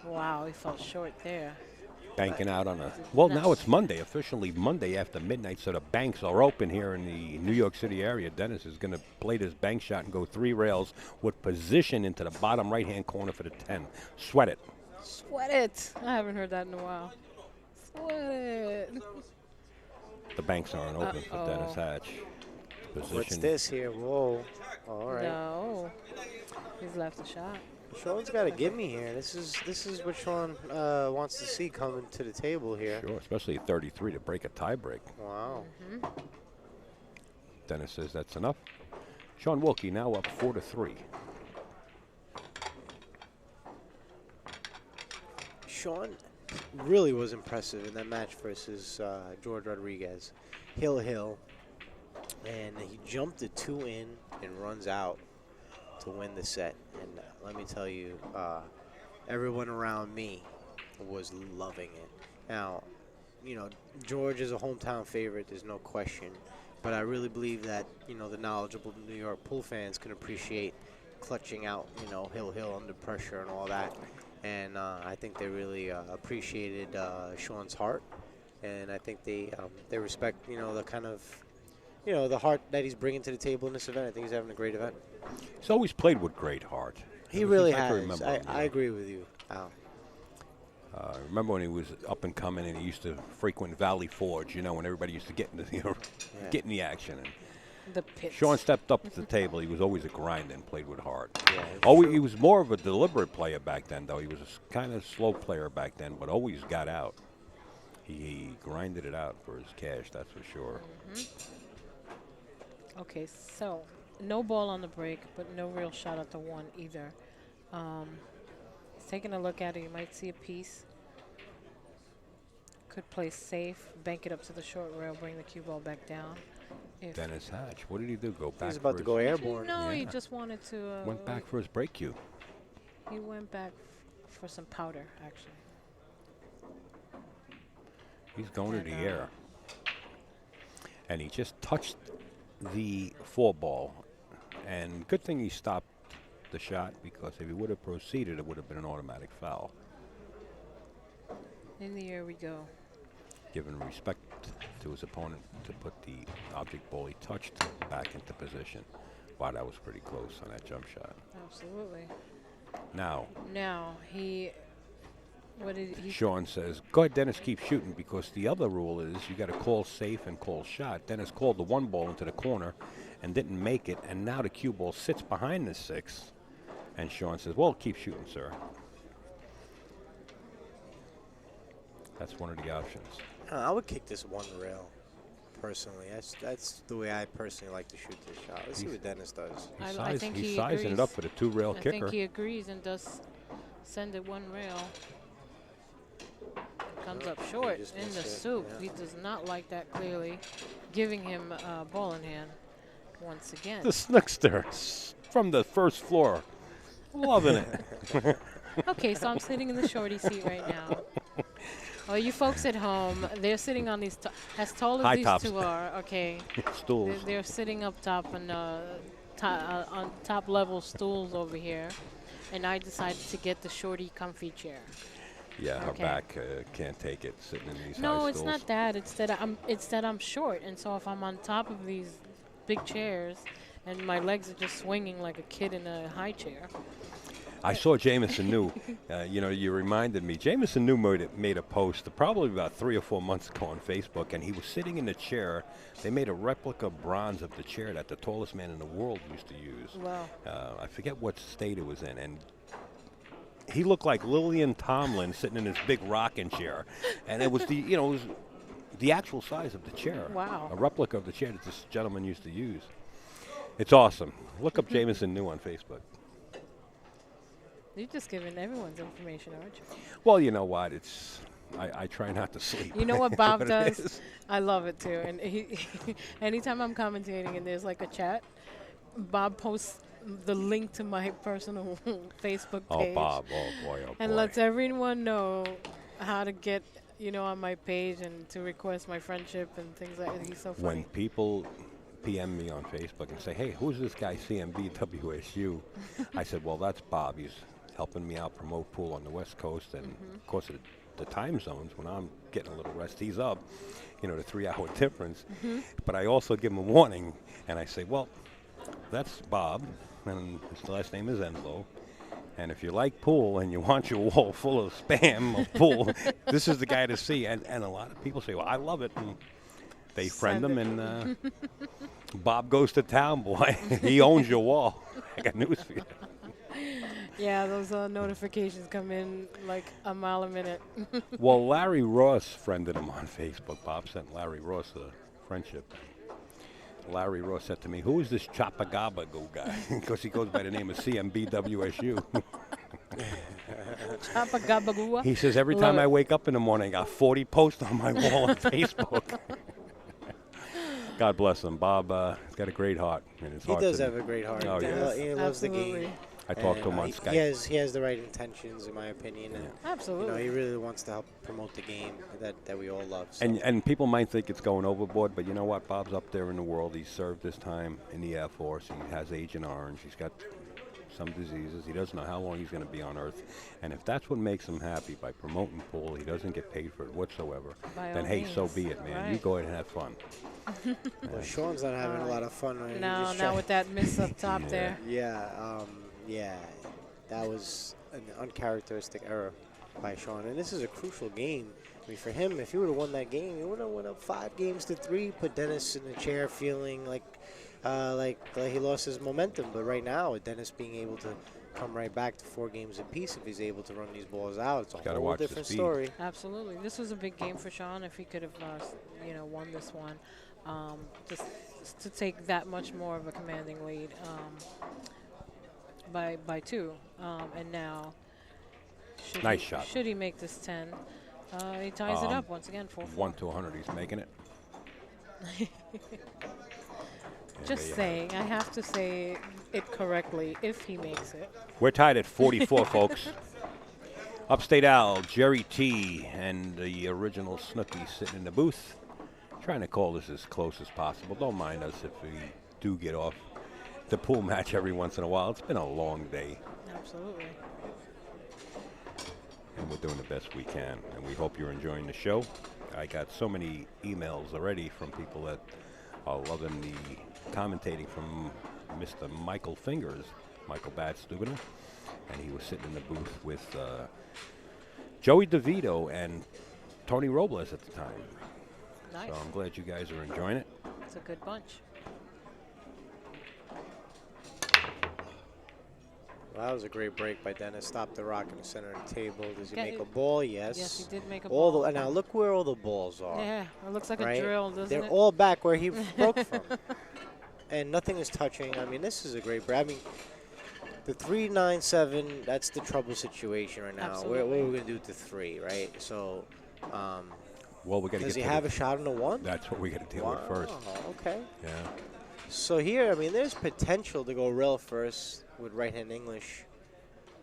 Wow, he fell short there. Banking out on a... Well, now it's Monday, officially Monday after midnight, so the banks are open here in the New York City area. Dennis is going to play this bank shot and go 3 rails with position into the bottom right-hand corner for the 10. Sweat it. Sweat it. I haven't heard that in a while. Sweat it. The banks aren't open for Dennis Hatch. Position. What's this here? Whoa. All right. No. He's left a shot. Shaun's got to give me here. This is what Shaun wants to see coming to the table here. Sure, especially at 33 to break a tie break. Wow. Dennis says that's enough. Shaun Wilkie now up 4-3. Shaun really was impressive in that match versus George Rodriguez. Hill. And he jumped the 2 in and runs out to win the set. And let me tell you, everyone around me was loving it. Now, you know, George is a hometown favorite, there's no question. But I really believe that, you know, the knowledgeable New York pool fans can appreciate clutching out, you know, Hill under pressure and all that. And I think they really appreciated Shaun's heart. And I think they respect, you know, the kind of, you know, the heart that he's bringing to the table in this event. I think he's having a great event. He's always played with great heart. He really I can has. remember him, I agree with you, Al. Remember when he was up and coming and he used to frequent Valley Forge, you know, when everybody used to get into the, get in the action. And The pits. Shaun stepped up to the table. He was always a grinder and played with heart. Yeah, He was more of a deliberate player back then, though. He was a kind of slow player back then, but always got out. He grinded it out for his cash, that's for sure. Okay, so no ball on the break, but no real shot at the 1 either. He's taking a look at it. You might see a piece. Could play safe, bank it up to the short rail, bring the cue ball back down. If Dennis Hatch, what did he do? Go back? He's about to go airborne. no, he Yeah. just wanted to. Went back for his break cue. He went back for some powder, actually. He's going to the And, air. And he just touched the 4 ball. And good thing he stopped the shot, because if he would have proceeded, it would have been an automatic foul. In the air we go. Giving respect to his opponent to put the object ball he touched back into position. Wow, that was pretty close on that jump shot. Absolutely. Now, what did he? Shaun says, go ahead, Dennis, keep shooting, because the other rule is you got to call safe and call shot. Dennis called the 1 ball into the corner and didn't make it, and now the cue ball sits behind the 6. And Shaun says, well, keep shooting, sir. That's one of the options. I would kick this 1 rail, personally. That's the way I personally like to shoot this shot. Let's see what Dennis does. I think He's he sizing agrees. it up for the 2-rail I kicker. think he agrees and does send it 1 rail. Comes up short just in the missed it, soup. yeah. He does not like that, clearly, giving him ball in hand once again. The Snookster from the first floor. Loving it. Okay, so I'm sitting in the shorty seat right now. Oh, you folks at home, they're sitting on these, as tall as High these tops. 2 are, okay. Stools. They're sitting up top on top level stools over here. And I decided to get the shorty comfy chair. Yeah, her Okay. back can't take it sitting in these high No, stools. it's not that. It's that I'm short, and so if I'm on top of these big chairs, and my legs are just swinging like a kid in a high chair. I saw Jameson New. You reminded me. Jameson New made a post probably about 3 or 4 months ago on Facebook, and he was sitting in the chair. They made a replica bronze of the chair that the tallest man in the world used to use. Wow. I forget what state it was in, and he looked like Lillian Tomlin sitting in his big rocking chair, and it was the actual size of the chair. Wow. A replica of the chair that this gentleman used to use. It's awesome. Look up Jameson New on Facebook. You're just giving everyone's information, aren't you? Well, you know what? I try not to sleep. You know what Bob It does? is. I love it too. And anytime I'm commentating and there's like a chat, Bob posts the link to my personal Facebook page. Oh, Bob. Oh, boy. Oh, And boy. lets everyone know how to get, on my page and to request my friendship and things like that. He's so funny. When people PM me on Facebook and say, hey, who's this guy CMB WSU? I said, well, that's Bob. He's helping me out promote pool on the West Coast. And, of course, the time zones, when I'm getting a little rest, he's up, the 3-hour difference. But I also give him a warning, and I say, well, that's Bob, and his last name is Enzo. And if you like pool and you want your wall full of spam of pool, this is the guy to see. And a lot of people say, well, I love it. And they friend him, and Bob goes to town, boy. He owns your wall. I got news for you. Yeah, those notifications come in like a mile a minute. Well, Larry Ross friended him on Facebook. Bob sent Larry Ross a friendship. Larry Ross said to me, who is this Chapagabagoo guy? Because he goes by the name of CMBWSU. Chapagabagua. He says, every Love time it. I wake up in the morning, I got 40 posts on my wall on Facebook. God bless him. Bob has got a great heart. And his He heart's does in- have a great heart. Oh, He yeah. lo- He loves the Absolutely. game. I talked to him And, on he- Skype. He has the right intentions, in my opinion. And, Absolutely. he really wants to help promote the game that we all love. So. And people might think it's going overboard, but you know what? Bob's up there in the world. He's served his time in the Air Force. He has Agent Orange. He's got some diseases. He doesn't know how long he's going to be on Earth. And if that's what makes him happy, by promoting pool, he doesn't get paid for it whatsoever, By then all hey, so means. be it, man. You Right. go ahead and have fun. Well, Shaun's not having a lot of fun right No, He's now trying- with that miss up top Yeah. there. Yeah, that was an uncharacteristic error by Shaun. And this is a crucial game. I mean, for him, if he would have won that game, he would have won up 5-3, put Dennis in the chair feeling like he lost his momentum. But right now, with Dennis being able to come right back to 4 games apiece, if he's able to run these balls out, it's a Gotta whole watch the different speed. story. Absolutely. This was a big game for Shaun if he could have, won this one. Just to take that much more of a commanding lead by 2. And now, Nice shot. Should he make this 10, he ties it up once again, 4-4. 1 to 100, he's making it. Just saying, I have to say it correctly if he makes it. We're tied at 44, folks. Upstate Al, Jerry T, and the original Snooky sitting in the booth, trying to call this as close as possible. Don't mind us if we do get off the pool match every once in a while. It's been a long day, Absolutely. and we're doing the best we can. And we hope you're enjoying the show. I got so many emails already from people that are loving the commentating from Mr. Michael Fingers. Michael Bad Stubino, and he was sitting in the booth with Joey DeVito and Tony Robles at the time. Nice. So I'm glad you guys are enjoying it. It's a good bunch. Well, that was a great break by Dennis. Stopped the rock in the center of the table. Does he Get make it. a ball? Yes. Yes, he did make a All ball. the now look where all the balls are. Yeah, it looks like right? a drill, doesn't They're it? all back where he broke from, and nothing is touching. I mean, this is a great break. I mean, the 3-9-7. That's the trouble situation right now. Absolutely. What are we gonna do with the 3, right? So, Well, we got to does get he to have a shot on the 1? That's what we got to deal with first. Okay. Yeah. So here, I mean, there's potential to go rail first with right-hand English,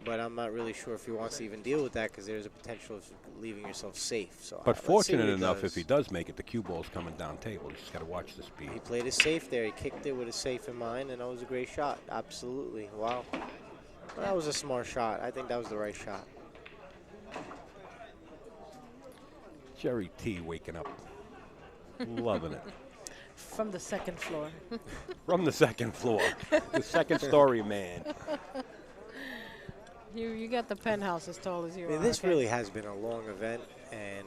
but I'm not really sure if he wants to even deal with that because there's a potential of leaving yourself safe. So, But let's see fortunate what he enough, does. if he does make it, the cue ball's coming down table. You just got to watch the speed. He played it safe there. He kicked it with a safe in mind, and that was a great shot. Absolutely. Wow. Well, that was a smart shot. I think that was the right shot. Jerry T waking up, loving it. From the second floor. From the second floor, the second story man. You got the penthouse as tall as you I mean, are. this okay? really has been a long event, and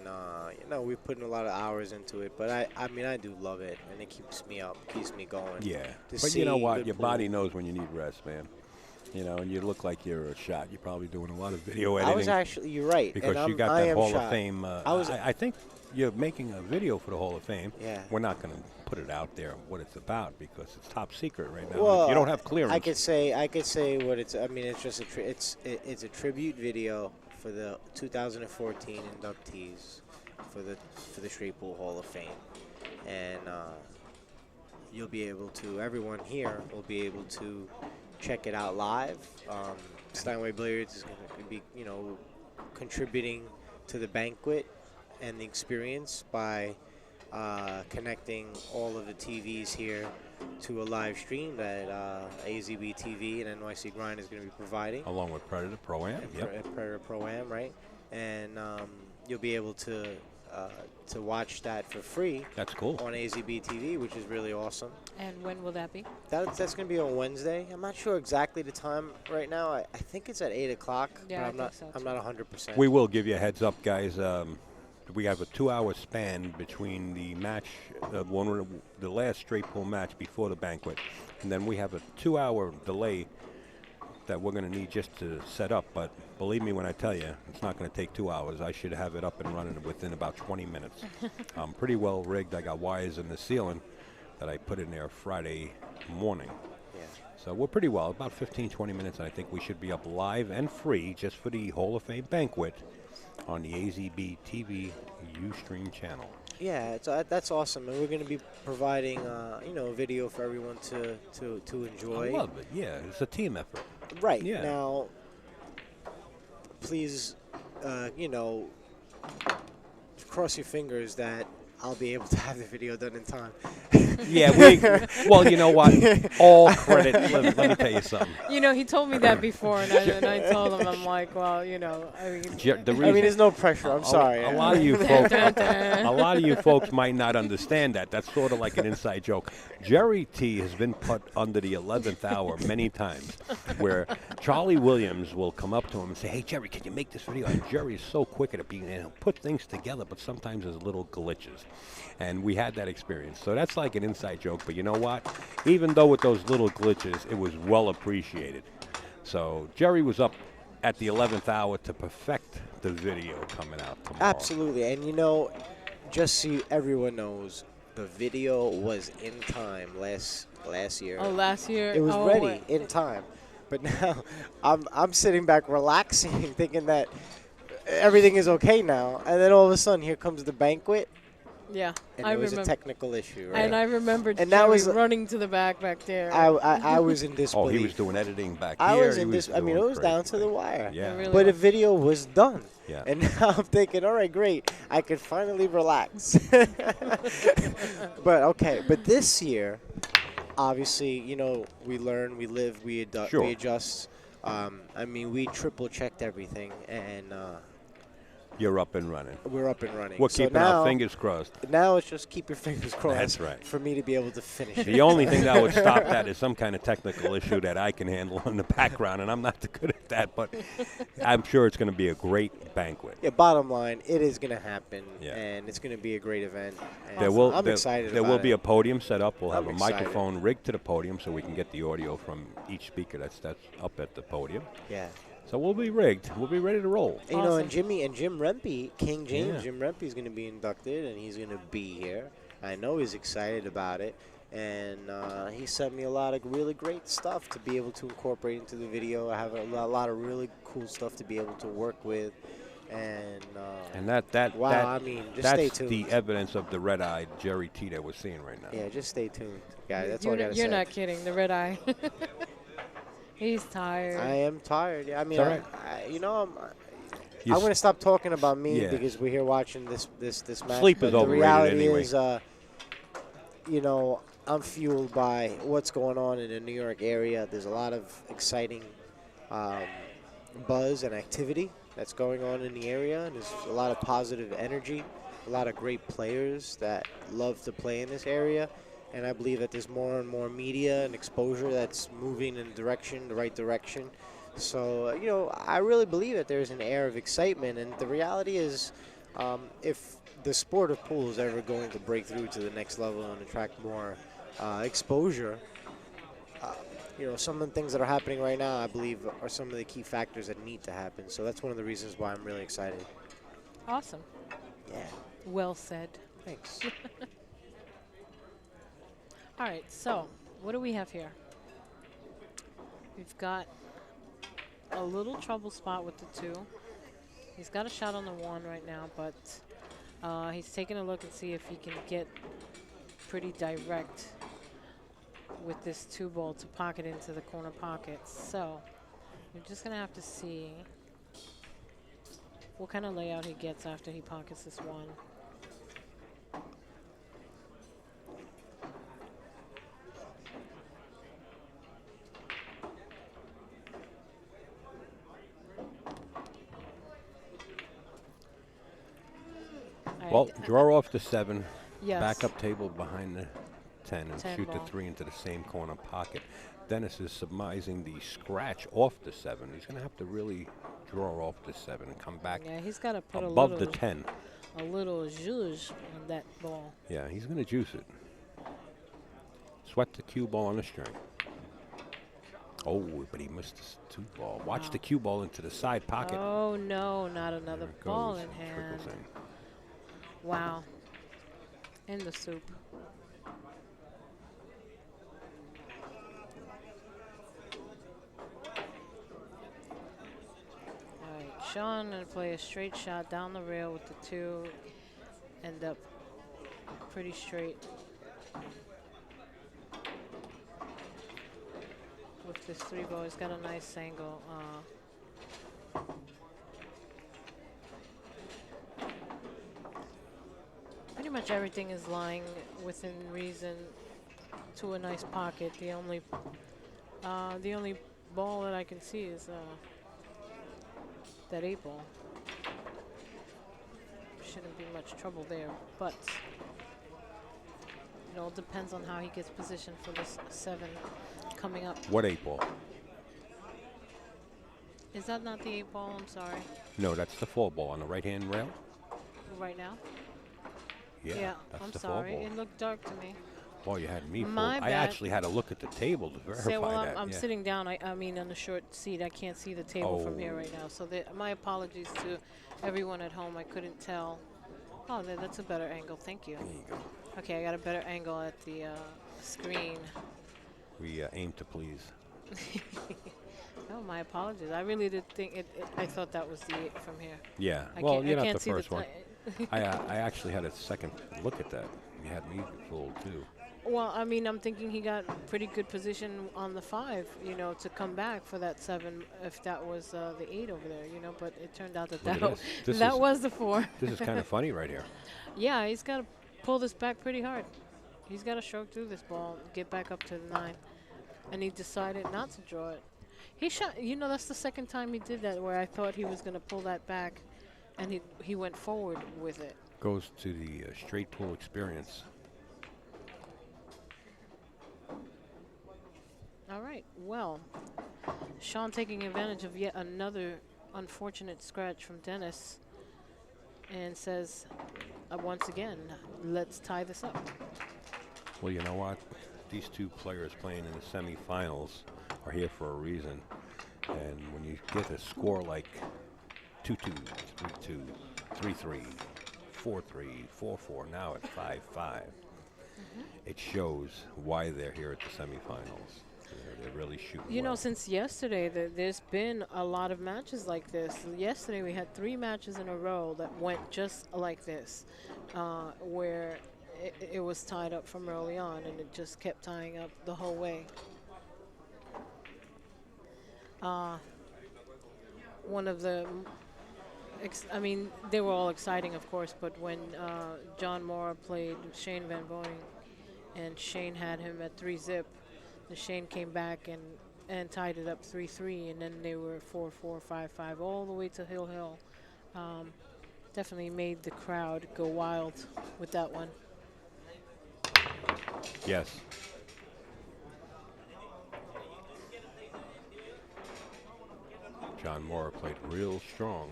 you know, we've put in a lot of hours into it. But I mean, I do love it, and it keeps me up, keeps me going. Yeah, To but you know see what? good Your pool. body knows when you need rest, man. You know, and you look like you're a shot. You're probably doing a lot of video I editing was actually, you're right. because and you got I that am Hall shot. of Fame. I think you're making a video for the Hall of Fame. Yeah. We're not going to put it out there what it's about because it's top secret right now. Well, you don't have clearance. I could say what it's. I mean, it's just it's a tribute video for the 2014 inductees for the Straight Pool Hall of Fame, and you'll be able to. Everyone here will be able to check it out live. Steinway Billiards is going to be, you know, contributing to the banquet and the experience by connecting all of the TVs here to a live stream that AZB TV and NYC Grind is going to be providing. Along with Predator Pro-Am. At Yep. Predator Pro-Am, right? And you'll be able to watch that for free That's cool. on AZB TV, which is really awesome. And when will that be? That's going to be on Wednesday. I'm not sure exactly the time right now. I think it's at 8 o'clock. Yeah, but I I'm not. think so, I'm too. not 100%. We will give you a heads up, guys. We have a 2-hour span between the match, the last straight pool match before the banquet, and then we have a 2-hour delay that we're going to need just to set up. But believe me when I tell you, it's not going to take 2 hours. I should have it up and running within about 20 minutes. I'm pretty well rigged. I got wires in the ceiling that I put in there Friday morning. Yeah. So we're pretty well, about 15, 20 minutes, and I think we should be up live and free just for the Hall of Fame banquet on the AZB TV Ustream channel. Yeah, that's awesome, and we're going to be providing, you know, a video for everyone to enjoy. I love it. Yeah, it's a team effort. Right. Yeah. Now, please, you know, cross your fingers that I'll be able to have the video done in time. Yeah, well, you know what? All credit. Let me tell you something. You know, he told me that before, and I told him, I'm like, well, you know, I mean, The reason, I mean, there's no pressure. I'm sorry. A lot of you folks, a lot of you folks might not understand that. That's sort of like an inside joke. Jerry T has been put under the 11th hour many times, where Charlie Williams will come up to him and say, "Hey, Jerry, can you make this video?" And Jerry is so quick at being able to put things together, but sometimes there's little glitches. And we had that experience. So that's like an inside joke. But you know what? Even though with those little glitches, it was well appreciated. So Jerry was up at the 11th hour to perfect the video coming out tomorrow. Absolutely, and you know, just so everyone knows, the video was in time last year. oh, last year. It was oh, ready in time, but now I'm sitting back relaxing, thinking that everything is okay now, and then all of a sudden here comes the banquet, Yeah, and I it was remember. a technical issue, right? And I remember And that Jerry was- running to the back there. I was in Oh, disbelief. he was doing editing back I here. was He in this. I mean, it doing was down crazy to the things. wire. Yeah. It really But the was. video was done. Yeah. And now I'm thinking, all right, great. I can finally relax. But okay, but this year, obviously, you know, we learn, we live, we Sure. adjust. I mean, we triple checked everything, and You're up and running. We're up and running. We're So keeping now, our fingers crossed. Now it's just keep your fingers crossed. That's right. For me to be able to finish it. The only thing that would stop that is some kind of technical issue that I can handle in the background, and I'm not too good at that, but I'm sure it's going to be a great banquet. Yeah, bottom line, it is going to happen, Yeah. and it's going to be a great event. And I'm excited There about will be it. a podium set up. We'll have I'm a excited. microphone rigged to the podium so we can get the audio from each speaker that's up at the podium. Yeah. So we'll be rigged. We'll be ready to roll. You know, and Jim Rempe, King James, Yeah. Jim Rempe is going to be inducted, and he's going to be here. I know he's excited about it, and he sent me a lot of really great stuff to be able to incorporate into the video. I have a lot of really cool stuff to be able to work with, and wow, I mean, just stay that's tuned. the evidence of the red-eyed Jerry T that we're seeing right now. Yeah, just stay tuned, guys. That's all I got to say. You're not kidding. The red eye. He's tired. I am tired. Yeah, I mean, It's all right. I'm going to stop talking about me Yeah. because we're here watching this match. Sleep but is the overrated reality anyway. is, you know, I'm fueled by what's going on in the New York area. There's a lot of exciting buzz and activity that's going on in the area, and there's a lot of positive energy, a lot of great players that love to play in this area. And I believe that there's more and more media and exposure that's moving in the right direction. So, you know, I really believe that there's an air of excitement. And the reality is, if the sport of pool is ever going to break through to the next level and attract more exposure, you know, some of the things that are happening right now, I believe, are some of the key factors that need to happen. So that's one of the reasons why I'm really excited. Awesome. Yeah. Well said. Thanks. All right, so what do we have here? We've got a little trouble spot with the 2. He's got a shot on the 1 right now, but he's taking a look and see if he can get pretty direct with this 2 ball to pocket into the corner pocket. So we're just going to have to see what kind of layout he gets after he pockets this 1. Well, draw off the 7, Yes. back up table behind the 10, and 10 shoot ball. the 3 into the same corner pocket. Dennis is submising the scratch off the 7. He's going to have to really draw off the 7 and come back Yeah, he's got to put above a the little 10. zhuzh on that ball. Yeah, he's going to juice it. Sweat the cue ball on the string. Oh, but he missed his 2 ball. Watch the cue ball into the side pocket. Oh, no, not another There it ball goes. in hand. Trickles in. Wow. In the soup. All right, Shaun going to play a straight shot down the rail with the 2. End up pretty straight with this 3 ball. He's got a nice angle. Pretty much everything is lying within reason to a nice pocket. The only ball that I can see is that 8 ball. Shouldn't be much trouble there, but it all depends on how he gets positioned for this 7 coming up. What 8 ball? Is that not the 8 ball? I'm sorry. No, that's the 4 ball on the right-hand rail. Right now? Yeah, that's I'm the sorry. 4 ball. It looked dark to me. Boy, you had me fooled. My I bad. actually had to look at the table to verify Say, well, that. I'm yeah. sitting down. I mean, on the short seat. I can't see the table from here right now. So my apologies to everyone at home. I couldn't tell. Oh, that's a better angle. Thank you. There you go. Okay, I got a better angle at the screen. We aim to please. Oh, my apologies. I really did think I thought that was the 8 from here. Yeah. I Well, can't, you're I not can't the see first one. ti- I actually had a second look at that. You had me fooled too. Well, I mean, I'm thinking he got pretty good position on the 5, you know, to come back for that 7 if that was the 8 over there, you know. But it turned out that Look at this. that was the 4. This is kind of funny right here. Yeah, he's got to pull this back pretty hard. He's got to stroke through this ball, get back up to the 9. And he decided not to draw it. He shot, you know, that's the second time he did that where I thought he was going to pull that back and he went forward with it. Goes to the straight pool experience. All right. Well, Shaun taking advantage of yet another unfortunate scratch from Dennis, and says, once again, let's tie this up. Well, you know what? These two players playing in the semifinals are here for a reason. And when you get a score like 2-2, 3-2, 3-3, 4-3, 4-4, now it's 5-5, it shows why they're here at the semifinals. They're really shooting You know, well. since yesterday, there's been a lot of matches like this. Yesterday, we had 3 matches in a row that went just like this, where it was tied up from early on, and it just kept tying up the whole way. One of the, I mean, they were all exciting, of course, but when John Mora played Shane Van Boening, and Shane had him at 3-zip, and Shane came back and tied it up 3-3, and then they were 4-4, 5-5, all the way to Hill. Definitely made the crowd go wild with that one. Yes. John Mora played real strong,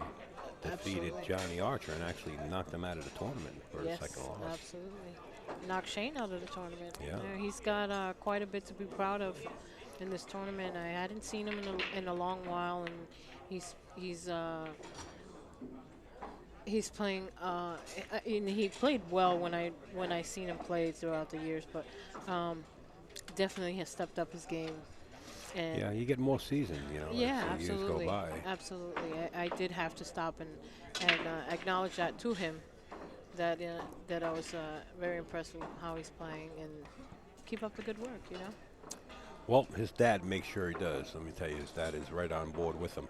defeated Absolutely. Johnny Archer, and actually knocked him out of the tournament for Yes, the second loss. absolutely. Knocked Shane out of the tournament. Yeah. He's got quite a bit to be proud of in this tournament. I hadn't seen him in a long while, and he's playing. And he played well when I seen him play throughout the years, but definitely has stepped up his game. And Yeah, you get more seasoned, you know, yeah, as the years absolutely. go by. Absolutely. I did have to stop and acknowledge that to him, that I was very impressed with how he's playing, and keep up the good work, you know. Well, his dad makes sure he does. Let me tell you, his dad is right on board with him.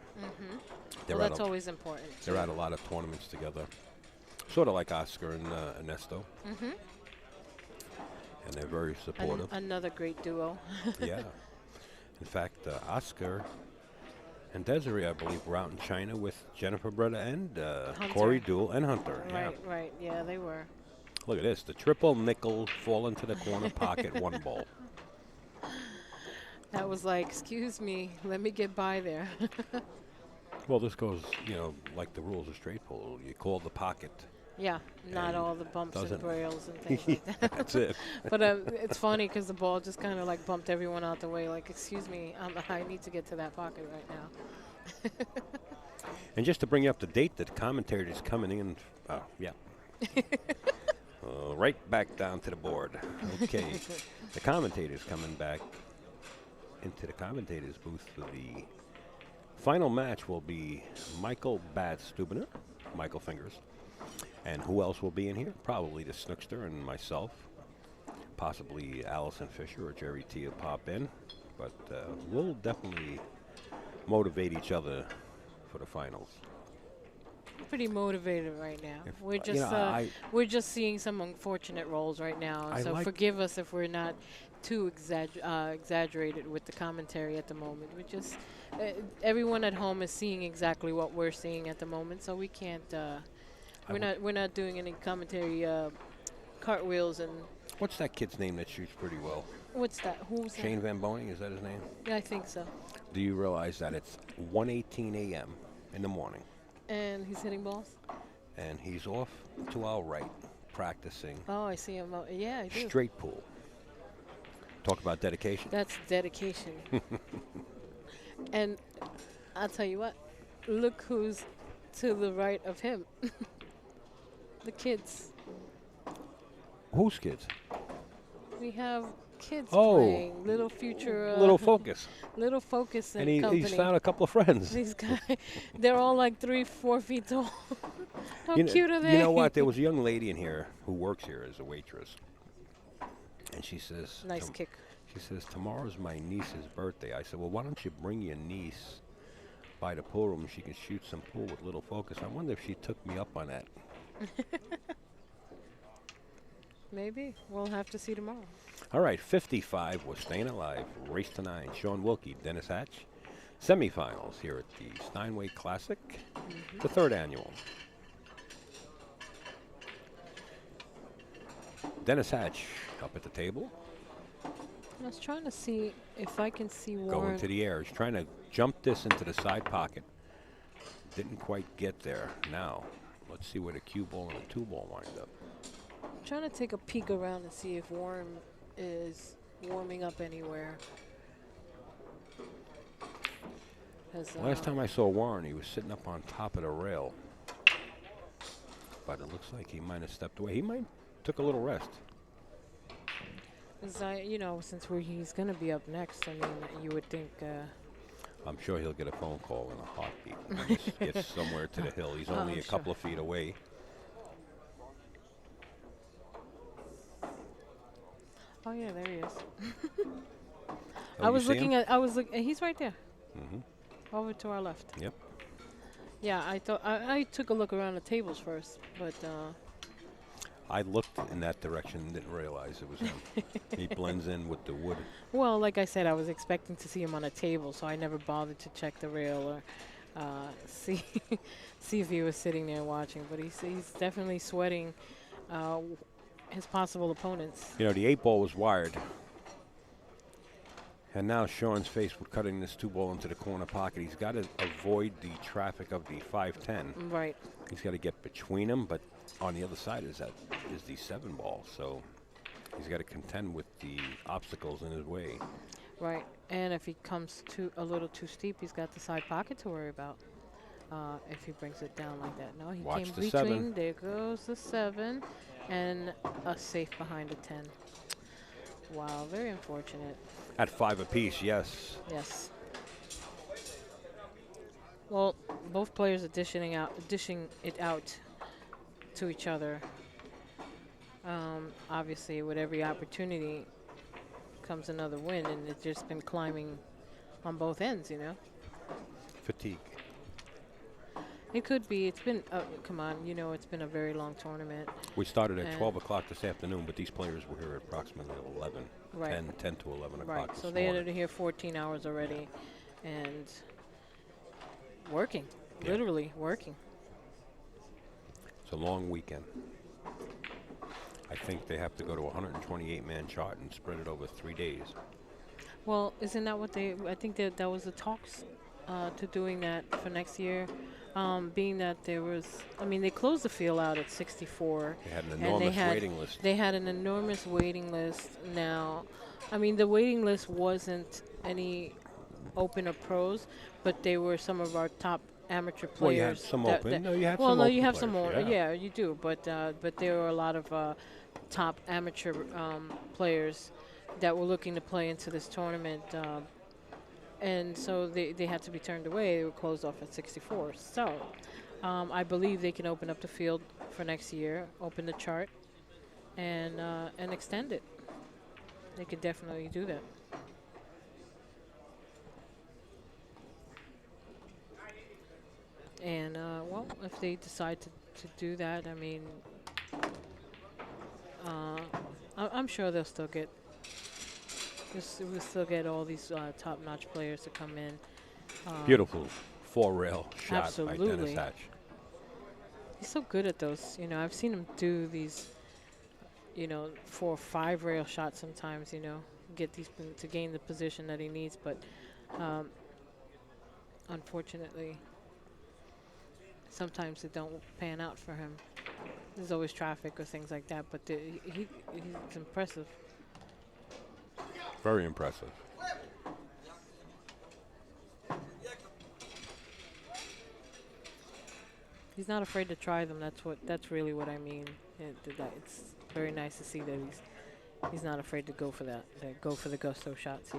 They're Well, at that's a- always important. They're at a lot of tournaments together, sort of like Oscar and Ernesto. And they're very supportive. Another great duo. Yeah. In fact, Oscar and Desiree, I believe, were out in China with Jennifer Bretta and Corey Duell and Hunter. Right. Yeah, they were. Look at this. The triple nickel fall into the corner pocket, 1 ball. That was like, excuse me, let me get by there. Well, this goes, you know, like the rules of straight pool. You call the pocket. Yeah, not And all the bumps and doesn't- brails and things like that. That's it. But it's funny because the ball just kind of like bumped everyone out the way. Like, excuse me, I need to get to that pocket right now. And just to bring you up to date, the commentator is coming in. Yeah. Right back down to the board. Okay. The commentator's coming back into the commentator's booth for the final match. Will be Michael Bad-Stubener, Michael Fingers. And who else will be in here? Probably the Snookster and myself. Possibly Allison Fisher or Jerry T will pop in. But we'll definitely motivate each other for the finals. Pretty motivated right now. We're you just know, we're just seeing some unfortunate rolls right now. I So like- forgive us if we're not too exaggerated with the commentary at the moment. We just everyone at home is seeing exactly what we're seeing at the moment, so we can't. We're not doing any commentary cartwheels and. What's that kid's name that shoots pretty well? What's that? Who's that? Shane Van Boening, is that his name? Yeah, I think so. Do you realize that it's 1:18 a.m. in the morning, And he's hitting balls. and he's off to our right practicing Oh, I see him. Yeah, I do. straight pool. Talk about dedication. That's dedication. And I'll tell you what, look who's to the right of him. The kids. Whose kids? We have kids Oh. playing. Little Future. Little Focus. Little Focus and, And company. he's found a couple of friends. These guys, they're all like 3-4 feet tall. How You kn- cute are they? You know what? There was a young lady in here who works here as a waitress. And she says, Nice kick. She says, tomorrow's my niece's birthday. I said, well, why don't you bring your niece by the pool room? She can shoot some pool with Little Focus. I wonder if she took me up on that. Maybe. We'll have to see tomorrow. All right, 55 was staying alive. Race to 9. Shaun Wilkie, Dennis Hatch. Semifinals here at the Steinway Classic, the 3rd annual. Dennis Hatch up at the table, I was trying to see if I can see going Warren. to the air. He's trying to jump this into the side pocket. Didn't quite get there. Now, let's see where the cue ball and the two ball wind up. Trying to take a peek around and see if Warren is warming up anywhere. Last time I saw Warren, he was sitting up on top of the rail. But it looks like he might have stepped away. He might took a little rest. You know, since he's going to be up next, I mean, you would think. I'm sure he'll get a phone call in a heartbeat. Just get somewhere to the hill. He's only a couple of feet away. Oh yeah, there he is. Oh, I was you see looking him? at. I was looking. He's right there. Mm-hmm. Over to our left. Yep. Yeah, I thought I took a look around the tables first, but I looked in that direction and didn't realize it was him. He blends in with the wood. well, like I said, I was expecting to see him on a table, so I never bothered to check the rail or see if he was sitting there watching. But he's definitely sweating his possible opponents. You know, the 8 ball was wired. And now Shaun's faced with cutting this 2 ball into the corner pocket. He's got to avoid the traffic of the 5-10. Right. He's got to get between them, but on the other side is the 7 ball. So he's got to contend with the obstacles in his way. Right. And if he comes a little too steep, he's got the side pocket to worry about. If he brings it down like that. No, he Watch came the between. 7. There goes the 7, and a safe behind a 10. Wow, very unfortunate. At 5 apiece, yes. Yes. Well, both players are dishing it out to each other. Obviously, with every opportunity comes another win, and it's just been climbing on both ends, you know. Fatigue. It could be. It's been, come on, you know, it's been a very long tournament. We started at And 12 o'clock this afternoon, but these players were here at approximately 11. Right. 10 to 11 o'clock Right. this So they morning. are here 14 hours already, and working, Yeah. literally working. It's a long weekend. I think they have to go to a 128-man chart and spread it over 3 days. Well, isn't that what I think that was the talks to doing that for next year. Being that they closed the field out at 64. They had an and enormous waiting list. They had an enormous waiting list now. I mean, the waiting list wasn't any open or pros, but they were some of our top amateur players. Well, you had some open. No, you have some well, no, open you have some players, more. Yeah, you do. But there were a lot of top amateur players that were looking to play into this tournament. And so they had to be turned away. They were closed off at 64. So I believe they can open up the field for next year, open the chart, and extend it. They could definitely do that. And, well, if they decide to do that, I mean, I'm sure they'll still get we'll still get all these top-notch players to come in. Beautiful 4-rail shot by Dennis Absolutely. Hatch. He's so good at those. You know, I've seen him do these, 4 or 5 rail shots sometimes, get these to gain the position that he needs. But unfortunately, sometimes it don't pan out for him. There's always traffic or things like that, but he's impressive. Very impressive. He's not afraid to try them. That's really what I mean. It's very nice to see that he's not afraid to go for that. Go for the gusto shots,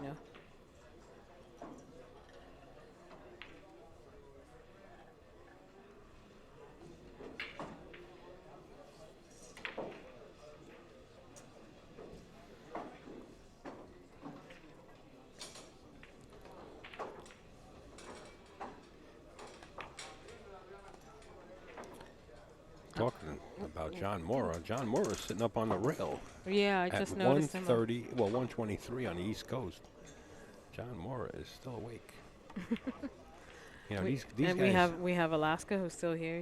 Talking about John Mora. John Mora's sitting up on the rail Yeah, I at just noticed him. 123 on the East Coast. John Mora is still awake. These And guys. we have Alaska who's still here.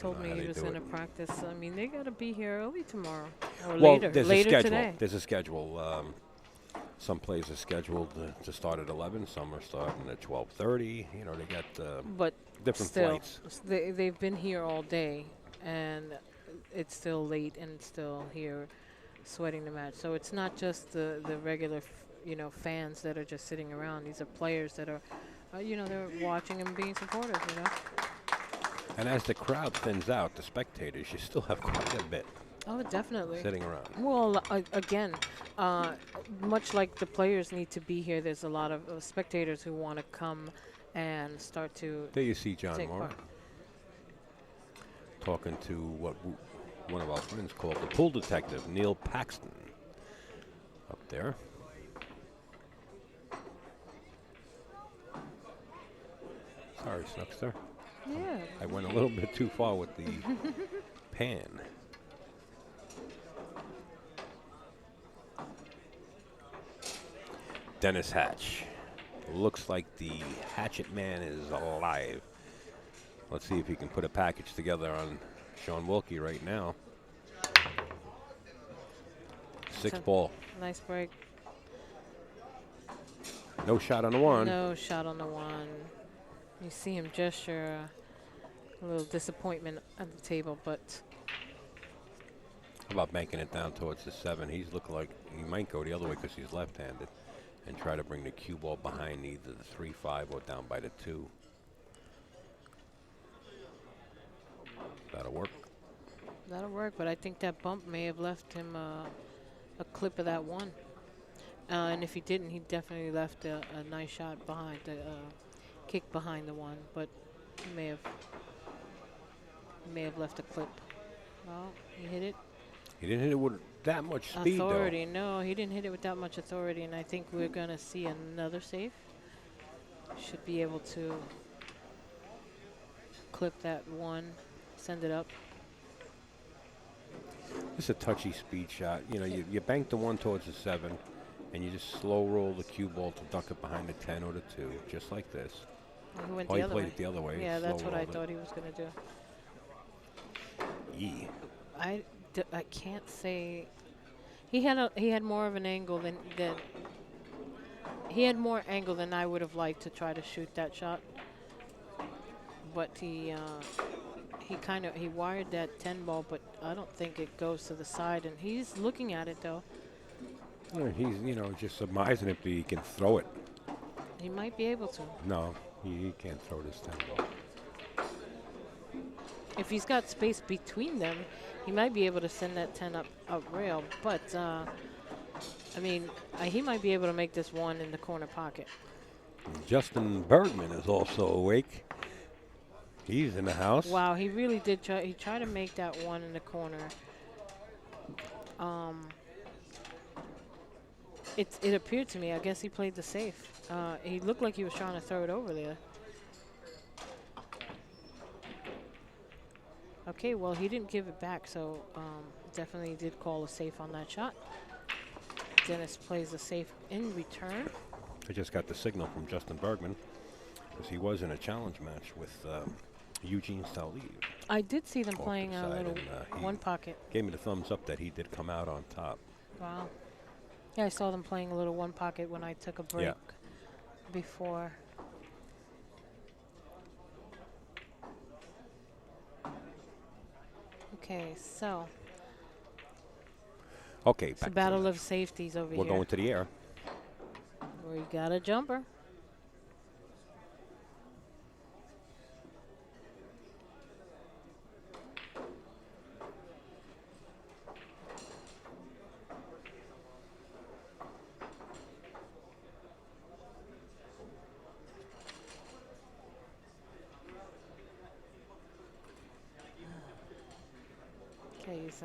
told know me how he they was do in it. a practice. I mean, they got to be here early tomorrow or Well, later. there's Later a schedule. today. There's a schedule. Some plays are scheduled to start at 11. Some are starting at 12:30. You know, they got But different still, flights. they've been here all day, and it's still late and still here sweating the match. So it's not just the regular, fans that are just sitting around. These are players that are, they're watching and being supportive, And as the crowd thins out, the spectators, you still have quite a bit Oh, definitely. sitting around. Well, again, much like the players need to be here, there's a lot of spectators who want to come and start to There you see John take Moore part. talking to what one of our friends called the pool detective, Neil Paxton, up there. Sorry, Snuckster. Yeah. I went a little bit too far with the pan. Dennis Hatch. Looks like the Hatchet Man is alive. Let's see if he can put a package together on Shaun Wilkie right now. 6 ball. Nice break. No shot on the one. No shot on the one. You see him gesture a little disappointment at the table, but How about banking it down towards the 7? He's looking like he might go the other way because he's left-handed and try to bring the cue ball behind either the 3-5 or down by the 2. That'll work. that'll work. But I think that bump may have left him a clip of that one. And if he didn't, he definitely left a nice shot behind, the kick behind the one. But he may have left a clip. Well, he hit it. He didn't hit it with that much speed, Authority. No, he didn't hit it with that much authority. And I think we're going to see another save. Should be able to clip that one, send it up. It's a touchy speed shot. You know, you bank the 1 towards the 7, and you just slow roll the cue ball to duck it behind the 10 or the 2, just like this. He went Oh, the he other played way. it the other way. Yeah, that's slow what I rolled it. thought he was going to do. E. I can't say. He had more of an angle than he had more angle than I would have liked to try to shoot that shot. But he wired that 10 ball, but I don't think it goes to the side. And he's looking at it though. He's just surmising it, but he can throw it. He might be able to. No, he can't throw this 10 ball. If he's got space between them, he might be able to send that 10 up rail. But I mean, he might be able to make this one in the corner pocket. Justin Bergman is also awake. He's in the house. Wow, he really did try. He tried to make that one in the corner. It appeared to me, I guess he played the safe. He looked like he was trying to throw it over there. Okay, well, he didn't give it back, so definitely did call a safe on that shot. Dennis plays the safe in return. I just got the signal from Justin Bergman because he was in a challenge match with Eugene Stalib. I did see them Off to playing the a side, little and, he one pocket. Gave me the thumbs up that he did come out on top. Wow. Yeah, I saw them playing a little one pocket when I took a break before. Okay, so Okay, it's a back to battle the of safeties over We're here. going to the air. We got a jumper. Okay, he's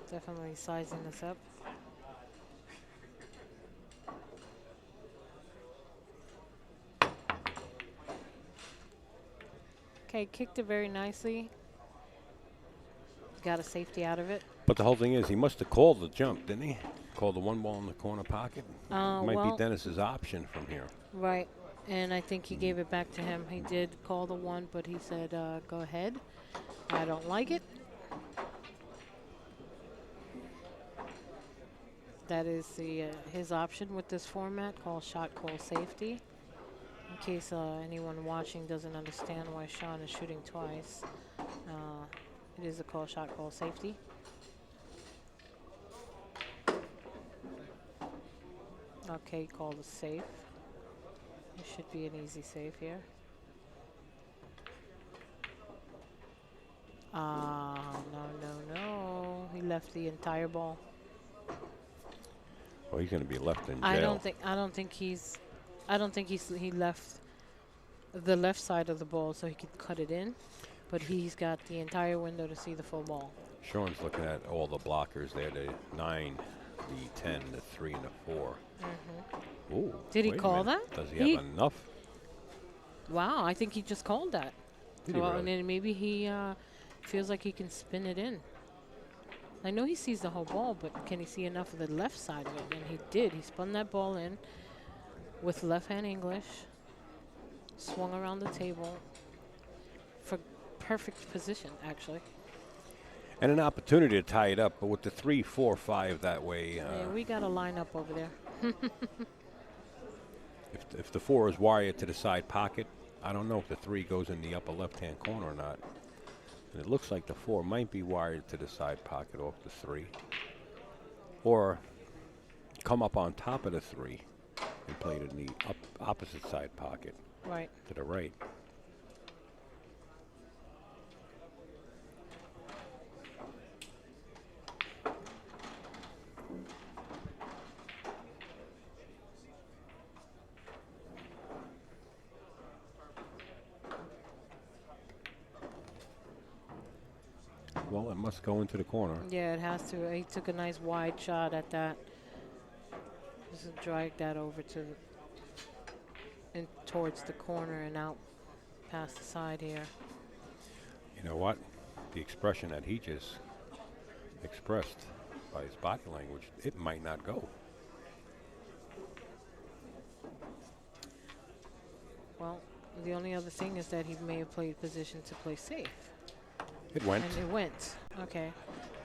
definitely sizing this up. Okay, kicked it very nicely. Got a safety out of it. But the whole thing is, he must have called the jump, didn't he? Called the 1 ball in the corner pocket. Might Well, be Dennis's option from here. right, and I think he gave it back to him. He did call the one, but he said, go ahead. I don't like it. That is the his option with this format called shot call safety. In case anyone watching doesn't understand why Shaun is shooting twice, it is a shot call safety. Okay, call the safe. It should be an easy save here. No. He left the entire ball. Well, he's going to be left in jail. I don't think he left the left side of the ball so he could cut it in, but he's got the entire window to see the full ball. Shaun's looking at all the blockers there, the 9, the 10, the 3, and the 4. Ooh, Did he wait a call minute. that? Does he have enough? Wow, I think he just called that. Did he Well, really? and then maybe he feels like he can spin it in. I know he sees the whole ball, but can he see enough of the left side of it? And he did. He spun that ball in with left-hand English, swung around the table for perfect position, actually. And an opportunity to tie it up, but with the 3, 4, 5 that way. Yeah, we got a lineup over there. If the 4 is wired to the side pocket, I don't know if the 3 goes in the upper left-hand corner or not. And it looks like the 4 might be wired to the side pocket off the 3. Or come up on top of the 3 and play it in the opposite side pocket Right. to the right. Well, it must go into the corner. Yeah, it has to. He took a nice wide shot at that. Just drag that over to and towards the corner and out past the side here. You know what? The expression that he just expressed by his body language, it might not go. Well, the only other thing is that he may have played position to play safe. It went. And it went. Okay.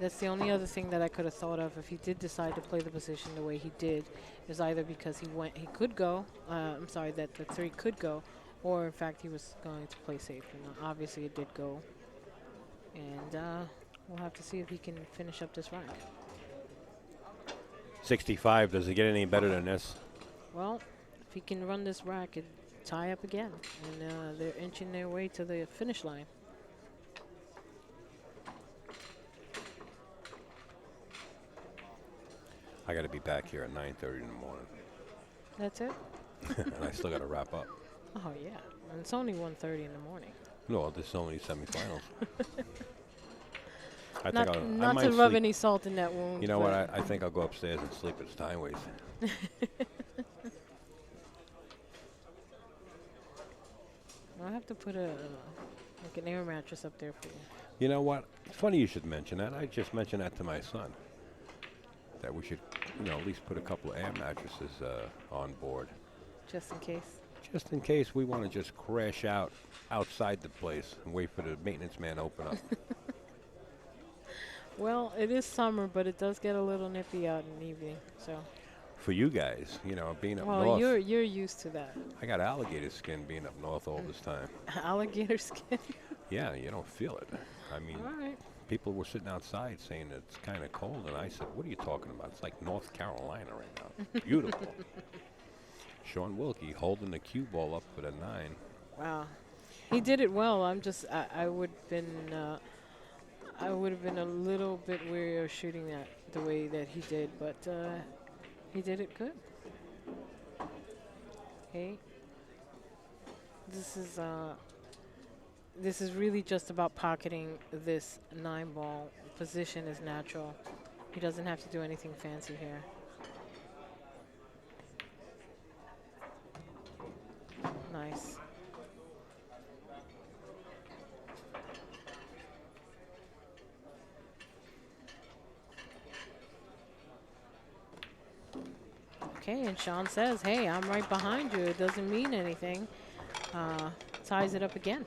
That's the only other thing that I could have thought of if he did decide to play the position the way he did, is either because he could go, that the 3 could go, or in fact he was going to play safe. And obviously it did go. And we'll have to see if he can finish up this rack. 65. Does it get any better than this? Well, if he can run this rack, it'd tie up again. And they're inching their way to the finish line. I got to be back here at 9:30 in the morning. That's it? And I still got to wrap up. Oh, yeah. And it's only 1:30 in the morning. No, this is only semifinals. Not to rub any salt in that wound. You know what? I think I'll go upstairs and sleep at Steinway's. I'll have to put an air mattress up there for you. You know what? It's funny you should mention that. I just mentioned that to my son. That we should, at least put a couple of air mattresses on board. Just in case. Just in case we want to just crash out outside the place and wait for the maintenance man to open up. Well, it is summer, but it does get a little nippy out in the evening. So. For you guys, being up well, north. you're used to that. I got alligator skin being up north all this time. Alligator skin. Yeah, you don't feel it. I mean, All right. people were sitting outside saying it's kind of cold, and I said, "What are you talking about? It's like North Carolina right now. Beautiful." Shaun Wilkie holding the cue ball up for the 9. Wow, he did it well. I would have been a little bit weary of shooting that the way that he did, but he did it good. Okay. This is really just about pocketing this 9 ball. Position is natural. He doesn't have to do anything fancy here. Nice. Okay, and Shaun says, hey, I'm right behind you. It doesn't mean anything. Ties it up again.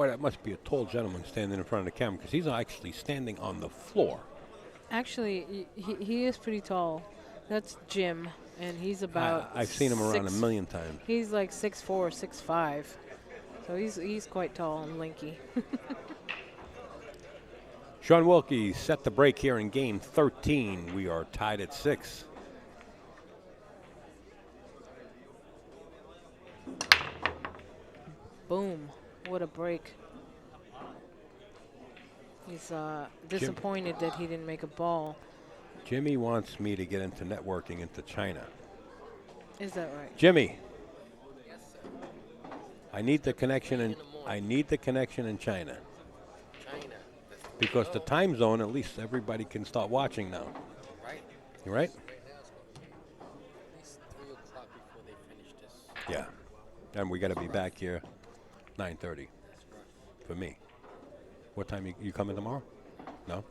Boy, that must be a tall gentleman standing in front of the camera because he's actually standing on the floor. Actually, he is pretty tall. That's Jim, and he's about. I've seen him around a million times. He's like 6'4", 6'5", so he's quite tall and lanky. Shaun Wilkie set the break here in game 13. We are tied at 6. Boom! What a break. He's disappointed that he didn't make a ball. Jimmy wants me to get into networking into China. Is that right? Jimmy, I need the connection in China. China. Because the time zone, at least everybody can start watching now. Right. You right? Right now it's at least 3 o'clock before they finish this. Yeah. And we got to be back here 9:30 That's rough. for me. What time you coming tomorrow? No?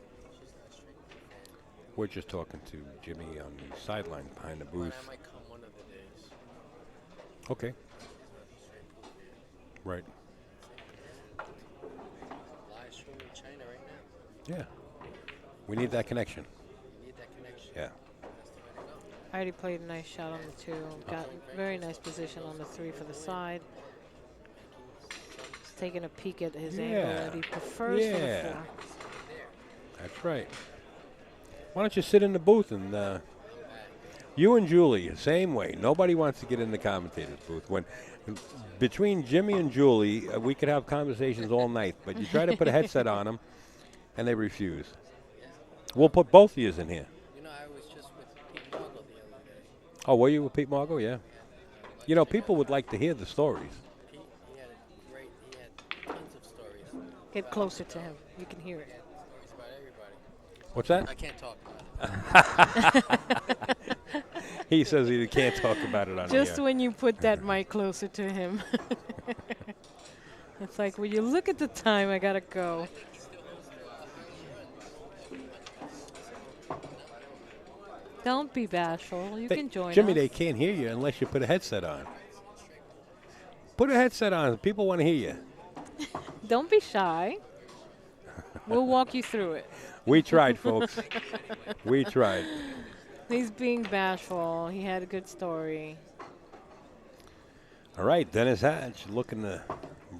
We're just talking to Jimmy on the sideline behind the booth. I might come one of the days. Okay. Right. Live stream in China right now. Yeah. We need that connection. You need that connection. Yeah. That's the way to go. I already played a nice shot on the 2. Got very nice position on the 3 for the side. He's taking a peek at his angle that he prefers for the 4. That's right. Why don't you sit in the booth and you and Julie, same way. Nobody wants to get in the commentator's booth. When between Jimmy and Julie, we could have conversations all night, but you try to put a headset on them, and they refuse. We'll put both of you in here. You know, I was just with Pete Margo the other day. Oh, were you with Pete Margo? Yeah. You know, people would like to hear the stories. Pete, he had tons of stories. Get closer to him. You can hear it. Stories about everybody. What's that? I can't talk about it. He says he can't talk about it on Just the air. when you put that mic closer to him. It's like, when you look at the time, I gotta go. Don't be bashful. You can join Jimmy, us. they can't hear you unless you put a headset on. Put a headset on. People want to hear you. Don't be shy. We'll walk you through it. We tried, folks. We tried. He's being bashful. He had a good story. All right, Dennis Hatch looking to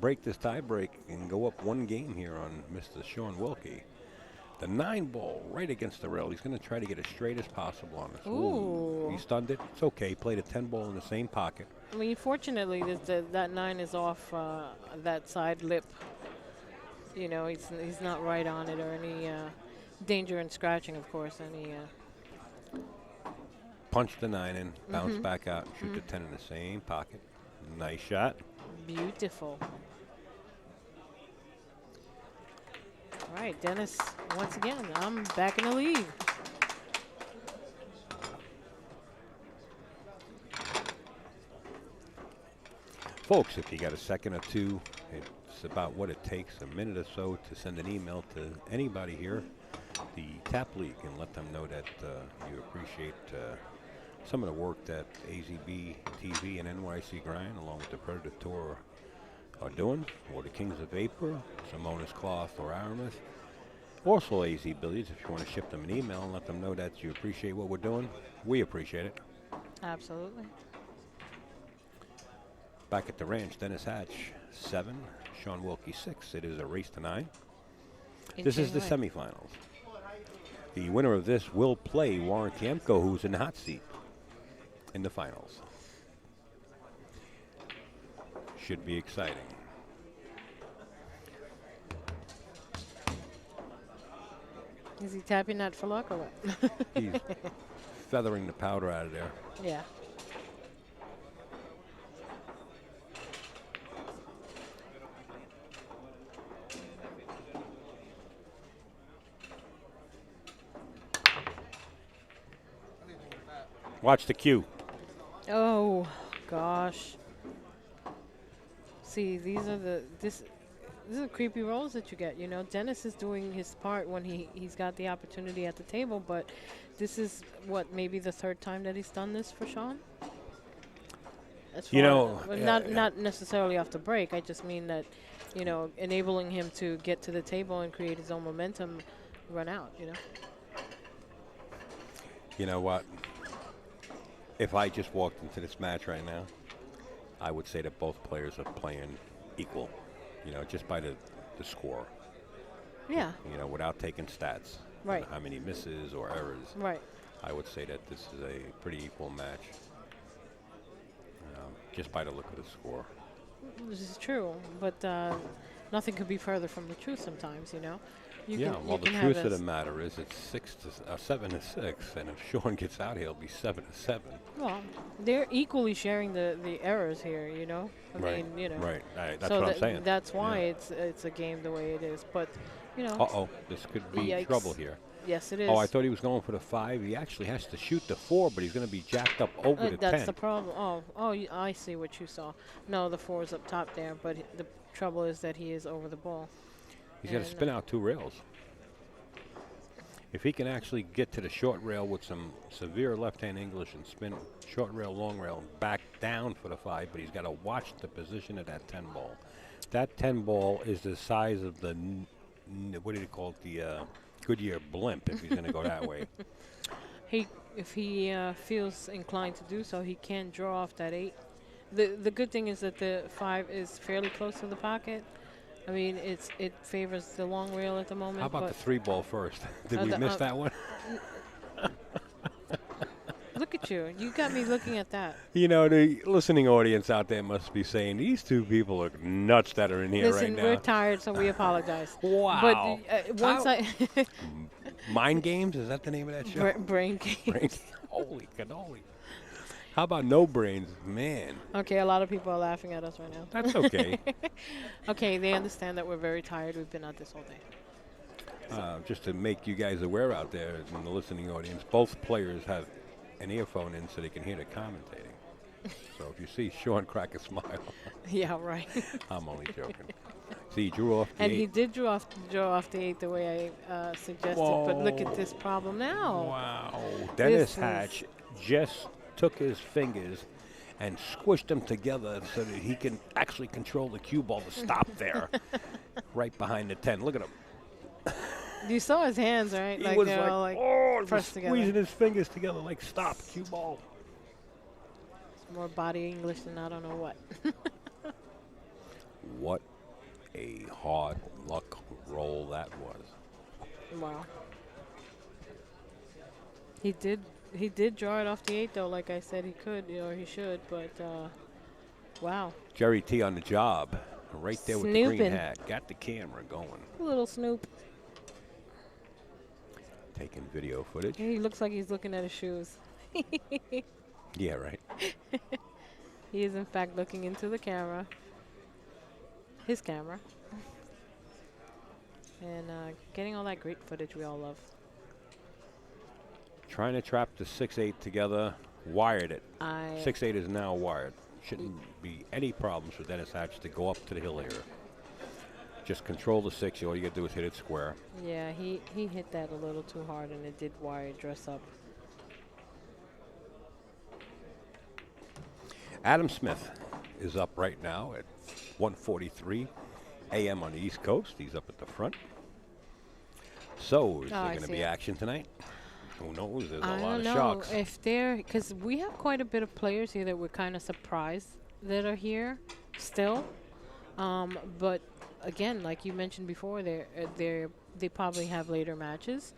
break this tie break and go up 1 game here on Mr. Shaun Wilkie. The 9 ball right against the rail. He's going to try to get as straight as possible on this. Ooh. He stunned it. It's okay. Played a 10 ball in the same pocket. I mean, fortunately, that 9 is off that side lip. You know, he's not right on it or any danger in scratching, of course. Any. Punch the 9 in, bounce back out, and shoot the 10 in the same pocket. Nice shot. Beautiful. All right, Dennis, once again, I'm back in the lead. Folks, if you got a second or two, it's about what it takes, a minute or so, to send an email to anybody here, the TAP League, and let them know that you appreciate some of the work that AZB TV and NYC Grind, along with the Predator Tour, are doing, or the Kings of Vapor, Simonis Cloth, or Aramis. Also AZ Billiards, if you want to ship them an email and let them know that you appreciate what we're doing, we appreciate it. Absolutely. Back at the ranch, Dennis Hatch, 7, Shaun Wilkie, 6. It is a race to 9. This is the semifinals. The winner of this will play Warren Kiemko, who's in the hot seat in the finals. Should be exciting. Is he tapping that for luck or what? He's feathering the powder out of there. Yeah. Watch the cue. Oh, gosh. See, these are these are creepy rolls that you get. You know, Dennis is doing his part when he's got the opportunity at the table, but this is what, maybe the 3rd time that he's done this for Shaun. You know, not necessarily off the break. I just mean that you know, enabling him to get to the table and create his own momentum, run out, you know. You know what? If I just walked into this match right now, I would say that both players are playing equal, you know, just by the score, Yeah, you know, without taking stats. Right. How many misses or errors. right. I would say that this is a pretty equal match, just by the look of the score. This is true, but nothing could be further from the truth sometimes, you know. You Yeah, can, well, you the can truth have of the a matter is it's 7-6, and if Shaun gets out here, it'll be 7-7. well, they're equally sharing the errors here, you know. I Right, mean, you know. right. That's So what I'm saying. that's why Yeah. it's a game the way it is. But, you know. Uh-oh, this could be Yikes. trouble here. Yes, it is. Oh, I thought he was going for the 5. He actually has to shoot the 4, but he's going to be jacked up over the 10. That's the problem. I see what you saw. No, the 4 is up top there, but the trouble is that he is over the ball. He's got to and, spin out 2 rails. If he can actually get to the short rail with some severe left-hand English and spin short rail, long rail, and back down for the 5, but he's got to watch the position of that 10 ball. That 10 ball is the size of the, what do you call it, the Goodyear blimp, if he's going to go that way. If he feels inclined to do so, he can draw off that 8. The good thing is that the 5 is fairly close to the pocket. I mean, it favors the long rail at the moment. How about the 3 ball first? Did we the, miss that one? Look at you. You got me looking at that. You know, the listening audience out there must be saying, these 2 people are nuts that are in here Listen, right now. we're tired, so we apologize. Wow. But once Mind Games? Is that the name of that show? brain games. Brain- Holy cannoli. How about No Brains? Man, Okay, a lot of people are laughing at us right now. that's okay. Okay, they understand that we're very tired. We've been at this all day. Just to make you guys aware out there in the listening audience, both players have an earphone in so they can hear the commentating. So if you see Shaun crack a smile, Yeah, right. I'm only joking. See, he drew off the And 8. he did draw off the 8 the way I suggested. But look at this problem now. Wow. Dennis This Hatch just took his fingers and squished them together so that he can actually control the cue ball to stop there, right behind the 10. Look at him. You saw his hands, right? He Like was they're like, all like oh, pressed squeezing together. his fingers together like, stop, cue ball. More body English than I don't know what. What a hard luck roll that was. Wow. He did draw it off the 8 though, like I said he could, or he should, but wow. Jerry T on the job, right there with the green Snooping. hat. Got the camera going. Little Snoop. Taking video footage. He looks like he's looking at his shoes. Yeah, right. He is in fact looking into the camera. His camera. And getting all that great footage we all love. Trying to trap the 6-8 together. Wired it. I 6-8 is now wired. Shouldn't be any problems for Dennis Hatch to go up to the hill here. Just control the 6. All you got to do is hit it square. Yeah, he hit that a little too hard, and it did wire dress up. Adam Smith is up right now at 1:43 a.m. on the East Coast. He's up at the front. So, is there I going to see be it. action tonight? Who knows? There's a I lot don't of know shocks. if they're, because we have quite a bit of players here that we're kind of surprised that are here still. But again, like you mentioned before, they probably have later matches,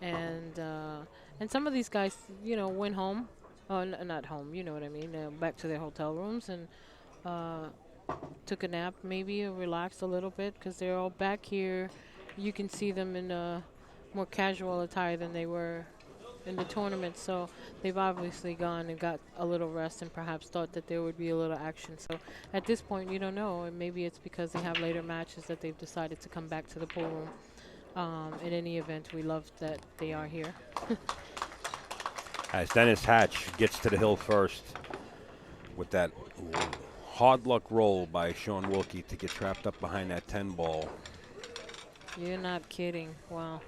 and some of these guys, you know, went home, not home, you know what I mean, back to their hotel rooms and took a nap, maybe, or relaxed a little bit, because they're all back here. You can see them in more casual attire than they were in the tournament, so they've obviously gone and got a little rest and perhaps thought that there would be a little action. So at this point, you don't know, and maybe it's because they have later matches that they've decided to come back to the pool room. In any event, we love that they are here. As Dennis Hatch gets to the hill first with that hard luck roll by Shaun Wilkie to get trapped up behind that 10 ball. You're not kidding. Wow.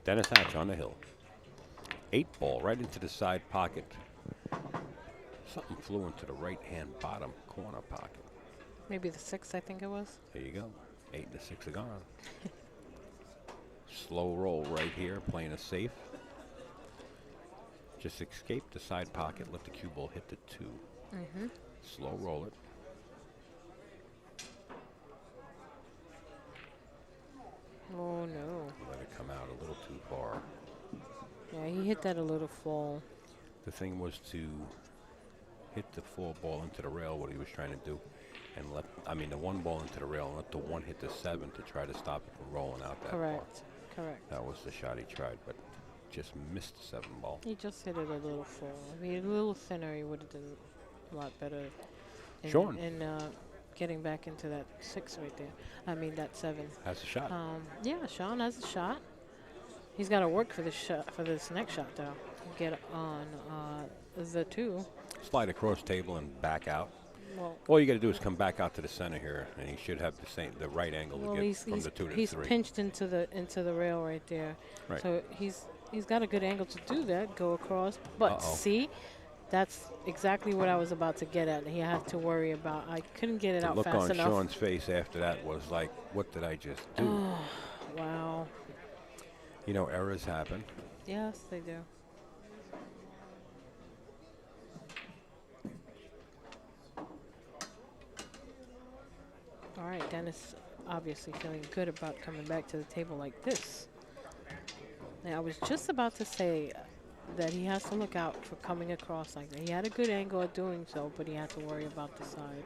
Dennis Hatch on the hill. 8-ball right into the side pocket. Something flew into the right-hand bottom corner pocket. Maybe the 6, I think it was. There you go. 8 and the 6 are gone. Slow roll right here, playing it safe. Just escape the side pocket, let the cue ball hit the 2. Mm-hmm. Slow roll it. Oh, no. Let it come out a little too far. Yeah, he hit that a little full. The thing was to hit the 4 ball into the rail, what he was trying to do, and let, the 1 ball into the rail and let the 1 hit the 7 to try to stop it from rolling out that far. Correct. That was the shot he tried, but just missed the 7 ball. He just hit it a little full. If he had a little thinner, he would have done a lot better Shaun. in getting back into that 6 right there. That 7. Has a shot. Yeah, Shaun has a shot. He's got to work for this shot, for this next shot, though. Get on the 2. Slide across table and back out. Well, All you got to do is come back out to the center here, and he should have the right angle well, to get he's from the 2 to he's 3. pinched into the rail right there. Right. So he's got a good angle to do that, go across. But see, that's exactly what I was about to get at. He had to worry about. I couldn't get it The out look fast on enough. Shaun's face after that was like, what did I just do? Wow. You know, errors happen. Yes, they do. All right, Dennis obviously feeling good about coming back to the table like this. Now, I was just about to say that he has to look out for coming across like that. He had a good angle at doing so, but he had to worry about the side.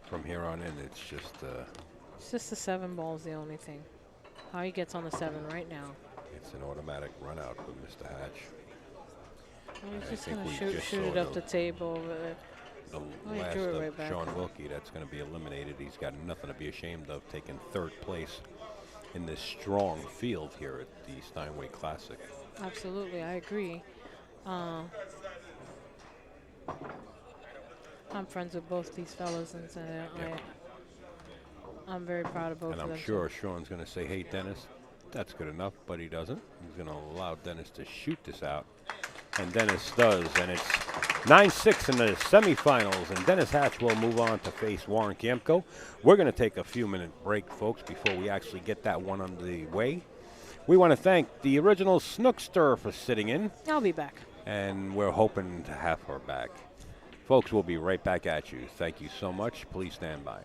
From here on in, it's just It's just the 7 ball's the only thing. How he gets on the 7 right now. it's an automatic run out with Mr. Hatch. Well, I he's just think going we to just shoot it saw up the table. The he last drew it of right back. Shaun Wilkie that's going to be eliminated. He's got nothing to be ashamed of, taking 3rd place in this strong field here at the Steinway Classic. Absolutely, I agree. I'm friends with both these fellas, and I'm very proud of both And of them. I'm sure Shaun's going to say, hey, Dennis, that's good enough, but he doesn't. He's going to allow Dennis to shoot this out. And Dennis does, and it's 9-6 in the semifinals, and Dennis Hatch will move on to face Warren Kiemko. We're going to take a few-minute break, folks, before we actually get that one underway. We want to thank the original Snookster for sitting in, I'll be back. and we're hoping to have her back. Folks, we'll be right back at you. Thank you so much. Please stand by.